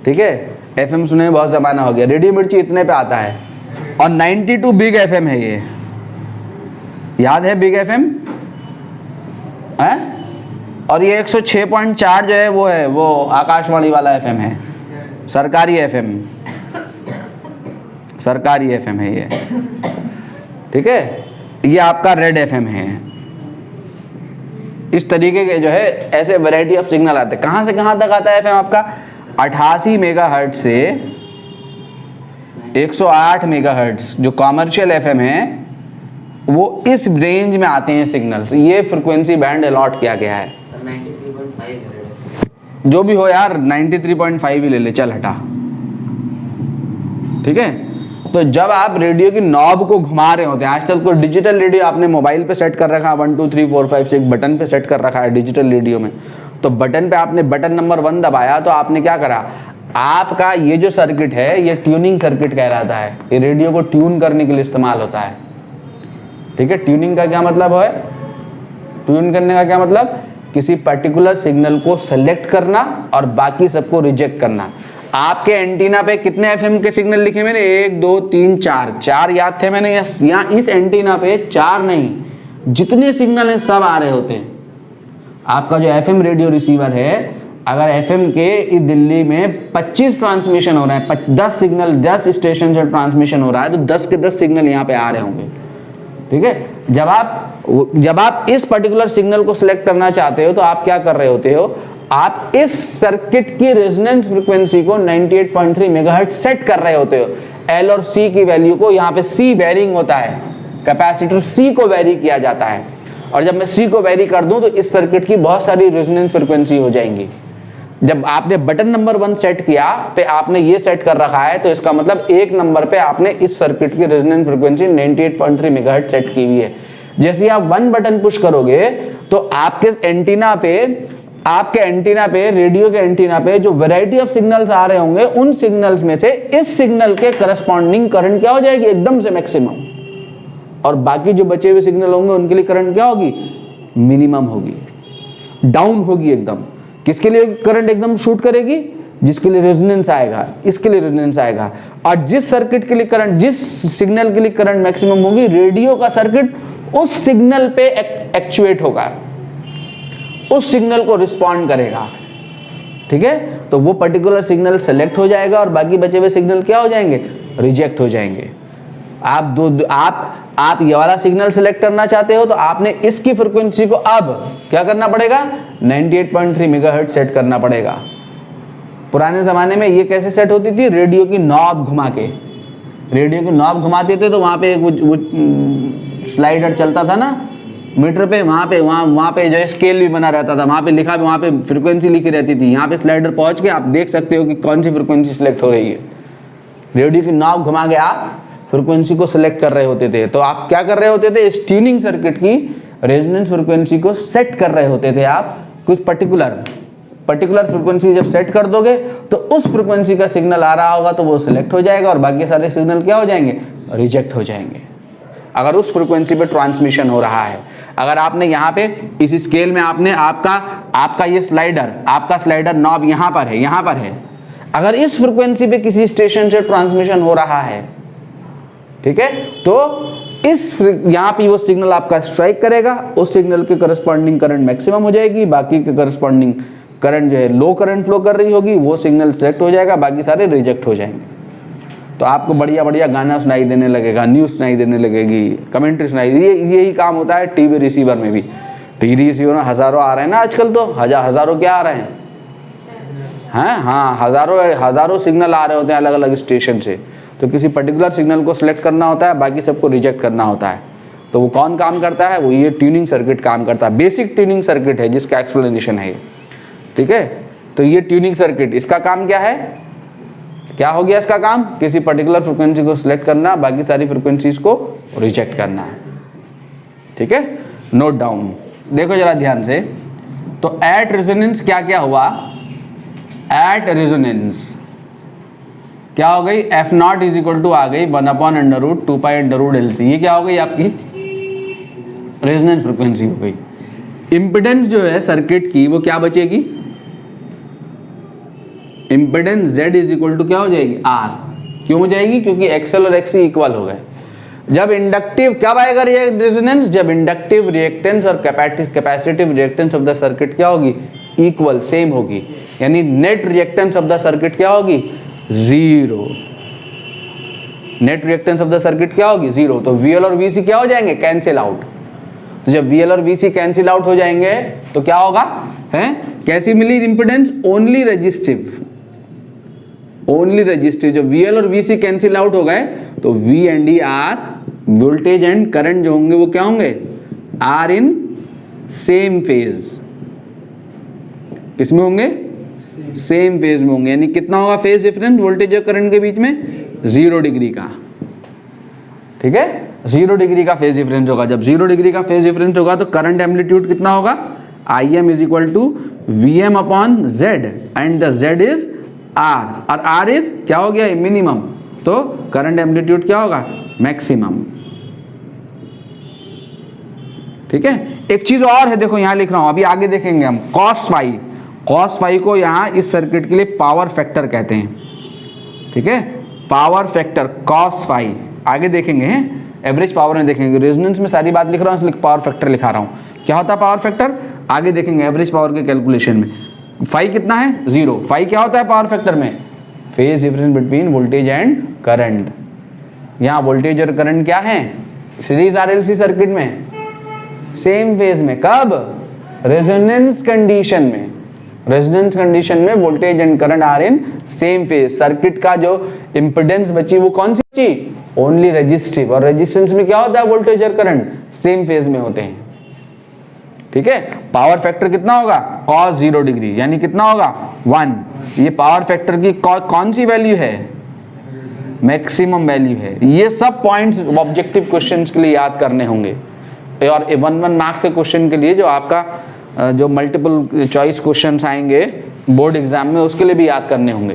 ठीक है। एफएम सुने बहुत ज़माना हो गया। रेडियो मिर्ची इतने पे आता है। और 92 बिग एफएम है ये, याद है बिग एफएम है। और ये 106.4 जो है वो आकाशवाणी वाला एफएम है, सरकारी एफएम, सरकारी एफएम है ये, ठीक है। ये आपका रेड एफएम है। इस तरीके के जो है ऐसे वैरायटी ऑफ सिग्नल आते हैं। कहाँ से कहाँ तक आता है एफएम आपका? 88 मेगाहर्ट्ज से 108 मेगाहर्ट्ज जो कॉमर्शियल एफएम है, वो इस रेंज में आते हैं सिग्नल्स। ये फ्रिक्वेंसी बैंड अलॉट किया गया है। 93.5 जो भी हो यार, 93.5 ही ले ले, चल हटा, ठीक है। तो जब आप रेडियो की नॉब को घुमा रहे होते हैं, आजकल को डिजिटल रेडियो आपने मोबाइल पे सेट कर रखा है, 1 2 3 4 5 6 बटन पे सेट कर रखा है डिजिटल रेडियो में। तो बटन पे आपने बटन नंबर 1 दबाया तो आपने क्या करा, आपका ये जो सर्किट है ये ट्यूनिंग सर्किट कहलाता है। ये रेडियो को ट्यून करने के लिए इस्तेमाल होता है, ठीक है। ट्यूनिंग का क्या मतलब है? ट्यून करने का क्या मतलब? किसी पर्टिकुलर सिग्नल को सेलेक्ट करना और बाकी सबको रिजेक्ट करना। आपके एंटीना पे कितने एफएम के सिग्नल लिखे मैंने? 1 2 3 4 याद थे मैंने। यहाँ इस एंटीना पे 4 नहीं, जितने सिग्नल हैं सब आ रहे होते हैं। आपका जो एफएम रेडियो रिसीवर है, अगर एफएम के इस दिल्ली में 25 ट्रांसमिशन हो रहा है, 10 सिग्नल 10 स्टेशन से ट्रांसमिशन हो रहा है, तो 10 के 10 सिग्नल यहाँ पे आ रहे होंगे, ठीक है। जब आप इस पर्टिकुलर सिग्नल को सिलेक्ट करना चाहते हो तो आप क्या कर रहे होते हो, आप इस सर्किट की रेजोनेंस फ्रीक्वेंसी को 98.3 मेगाहर्ट्ज सेट कर रहे होते हो। एल और सी की वैल्यू को, यहाँ पे सी वेरिंग होता है, कैपेसिटर सी को वेरी किया जाता है। और जब मैं सी को वेरी कर दूं तो इस सर्किट की बहुत सारी रेजोनेंस फ्रीक्वेंसी हो जाएंगी। जब आपने बटन नंबर 1 सेट किया पे आपने ये सेट कर रखा है, तो इसका मतलब 1 नंबर पे आपने इस सर्किट की रेजोनेंस फ्रीक्वेंसी 98.3 मेगाहर्ट्ज सेट की हुई है। जैसे आप 1 बटन पुश करोगे तो आपके एंटीना पे रेडियो के एंटीना पे जो वैरायटी ऑफ सिग्नल्स आ रहे होंगे, उन सिग्नल्स में से इस सिग्नल के करस्पॉन्डिंग करंट क्या हो जाएगी? एकदम से मैक्सिमम। और बाकी जो बचे हुए सिग्नल होंगे उनके लिए करंट क्या होगी? मिनिमम होगी, डाउन होगी एकदम। किसके लिए करंट एकदम शूट करेगी? जिसके लिए रेजोनेंस आएगा, इसके लिए रेजोनेंस आएगा। और जिस सर्किट के लिए करंट, जिस सिग्नल के लिए करंट मैक्सिमम होगी, रेडियो का सर्किट उस सिग्नल पे एक्चुएट होगा, उस सिग्नल को रिस्पॉन्ड करेगा, ठीक है। तो वो पर्टिकुलर सिग्नल सेलेक्ट हो जाएगा और बाकी बचे हुए सिग्नल क्या हो जाएंगे? रिजेक्ट हो जाएंगे। आप ये वाला सिग्नल सेलेक्ट करना चाहते हो तो आपने इसकी फ्रीक्वेंसी को अब क्या करना पड़ेगा? 98.3 मेगाहर्ट्ज सेट करना पड़ेगा। पुराने ज़माने में ये कैसे सेट होती थी? रेडियो की नॉब घुमा के। रेडियो की नॉब घुमाते थे तो वहाँ पे एक स्लाइडर चलता था ना मीटर पे, वहाँ पे जो है स्केल भी बना रहता था, वहाँ पे लिखा, वहाँ पे फ्रीक्वेंसी लिखी रहती थी। यहाँ पे स्लाइडर पहुँच के आप देख सकते हो कि कौन सी फ्रीक्वेंसी सिलेक्ट हो रही है। रेडियो की नॉब घुमा के आप फ्रीक्वेंसी को सिलेक्ट कर रहे होते थे। तो आप क्या कर रहे होते थे? इस ट्यूनिंग सर्किट की रेजोनेंस फ्रीक्वेंसी को सेट कर रहे होते थे आप। कुछ पर्टिकुलर फ्रीक्वेंसी जब सेट कर दोगे तो उस फ्रीक्वेंसी का सिग्नल आ रहा होगा तो वो सिलेक्ट हो जाएगा और बाकी सारे सिग्नल क्या हो जाएंगे? रिजेक्ट हो जाएंगे, अगर उस फ्रीक्वेंसी पे ट्रांसमिशन हो रहा है। अगर आपने यहाँ पे इस स्केल में आपने आपका ये स्लाइडर नॉब यहाँ पर है, अगर इस फ्रीक्वेंसी पे किसी स्टेशन से ट्रांसमिशन हो रहा है, ठीक है, तो यहाँ पे वो सिग्नल आपका स्ट्राइक करेगा, उस सिग्नल के करस्पॉन्डिंग करंट मैक्सिमम हो जाएगी, बाकी के करस्पॉन्डिंग करंट जो है लो करंट फ्लो कर रही होगी, वो सिग्नल सेलेक्ट हो जाएगा, बाकी सारे रिजेक्ट हो जाएंगे। तो आपको बढ़िया बढ़िया गाना सुनाई देने लगेगा, न्यूज़ सुनाई देने लगेगी, कमेंट्री सुनाई। यही काम होता है टीवी रिसीवर में भी। टीवी रिसीवर में हज़ारों आ रहे हैं ना आजकल, तो हज़ारों क्या आ रहे हैं? हाँ, हज़ारों सिग्नल आ रहे होते हैं अलग अलग स्टेशन से। तो किसी पर्टिकुलर सिग्नल को सिलेक्ट करना होता है, बाकी सबको रिजेक्ट करना होता है। तो वो कौन काम करता है? वो ये ट्यूनिंग सर्किट काम करता है। बेसिक ट्यूनिंग सर्किट है जिसका एक्सप्लेनेशन है, ठीक है। तो ये ट्यूनिंग सर्किट, इसका काम क्या है? क्या हो गया इसका काम? किसी पर्टिकुलर फ्रीक्वेंसी को सिलेक्ट करना, बाकी सारी फ्रीक्वेंसीज को रिजेक्ट करना है, ठीक है। नोट डाउन, देखो जरा ध्यान से। तो एट रेजोनेंस क्या क्या हुआ? एट रेजोनेंस क्या हो गई, F naught is equal to आ गई 1/√2π/LC। ये क्या हो गई आपकी रेजोनेंस फ्रीक्वेंसी हो गई। इम्पिडेंस जो है सर्किट की वो क्या बचेगी, impedance Z is equal to क्या हो जाएगी R। क्यों हो जाएगी, क्योंकि XL और XC इक्वल हो गए। जब इंडक्टिव कब आएगा रेजोनेंस, जब इंडक्टिव रिएक्टेंस और capacitive reactance of the circuit क्या होगी, इक्वल सेम होगी, यानी net reactance of the circuit क्या होगी, zero. Net reactance of the circuit क्या होगी, जीरो। तो VL और VC क्या हो जाएंगे, कैंसिल आउट। तो जब VL और VC कैंसिल आउट हो जाएंगे तो क्या होगा, है कैसी मिली impedance, only resistive, only resistive. जब VL और VC कैंसिल आउट हो गए तो V and D are voltage and current जो होंगे वो क्या होंगे, आर इन सेम फेज। किसमें होंगे, सेम फेज में होंगे। यानी कितना होगा फेज डिफरेंस वोल्टेज और करंट के बीच में, 0 डिग्री का। ठीक है, 0 डिग्री का फेज डिफरेंस होगा। जब 0 डिग्री का फेज डिफरेंस होगा तो करंट एम्पलीट्यूड कितना होगा, Im is equal to Vm upon Z and the Z is R और R इज क्या हो गया, मिनिमम। तो करंट एम्पलीट्यूड क्या होगा, मैक्सिमम। ठीक है, एक चीज और है, देखो यहां लिख रहा हूं, अभी आगे देखेंगे हम। cos फाई को यहां इस सर्किट के लिए पावर फैक्टर कहते हैं। ठीक है, पावर फैक्टर cos फाई आगे देखेंगे, एवरेज पावर में देखेंगे। रेजोनेंस में सारी बात लिख रहा हूं इसलिए पावर फैक्टर लिखा रहा हूं। क्या होता है पावर फैक्टर, आगे देखेंगे एवरेज पावर के कैलकुलेशन में। फाई कितना है, 0। फाई क्या होता है पावर फैक्टर में, phase difference between voltage and current. यहाँ वोल्टेज और करंट क्या है, सीरीज RLC सर्किट में सेम फेज में। कब, रेजोनेंस कंडीशन में। रेजोनेंस कंडीशन में voltage and current are in same phase. Circuit का जो इंपेडेंस बची वो कौन सी बची, ओनली रेजिस्टिव। और रेजिस्टेंस में क्या होता है, वोल्टेज और करंट सेम फेज में होते हैं। ठीक है, पावर फैक्टर कितना होगा, cos 0 डिग्री, यानी कितना होगा 1। ये पावर फैक्टर की कौन सी वैल्यू है, मैक्सिमम वैल्यू है। ये सब पॉइंट्स ऑब्जेक्टिव क्वेश्चंस के लिए याद करने होंगे, और 1 मार्क्स के क्वेश्चन के लिए जो आपका जो मल्टीपल चॉइस क्वेश्चंस आएंगे बोर्ड एग्जाम में, उसके लिए भी याद करने होंगे।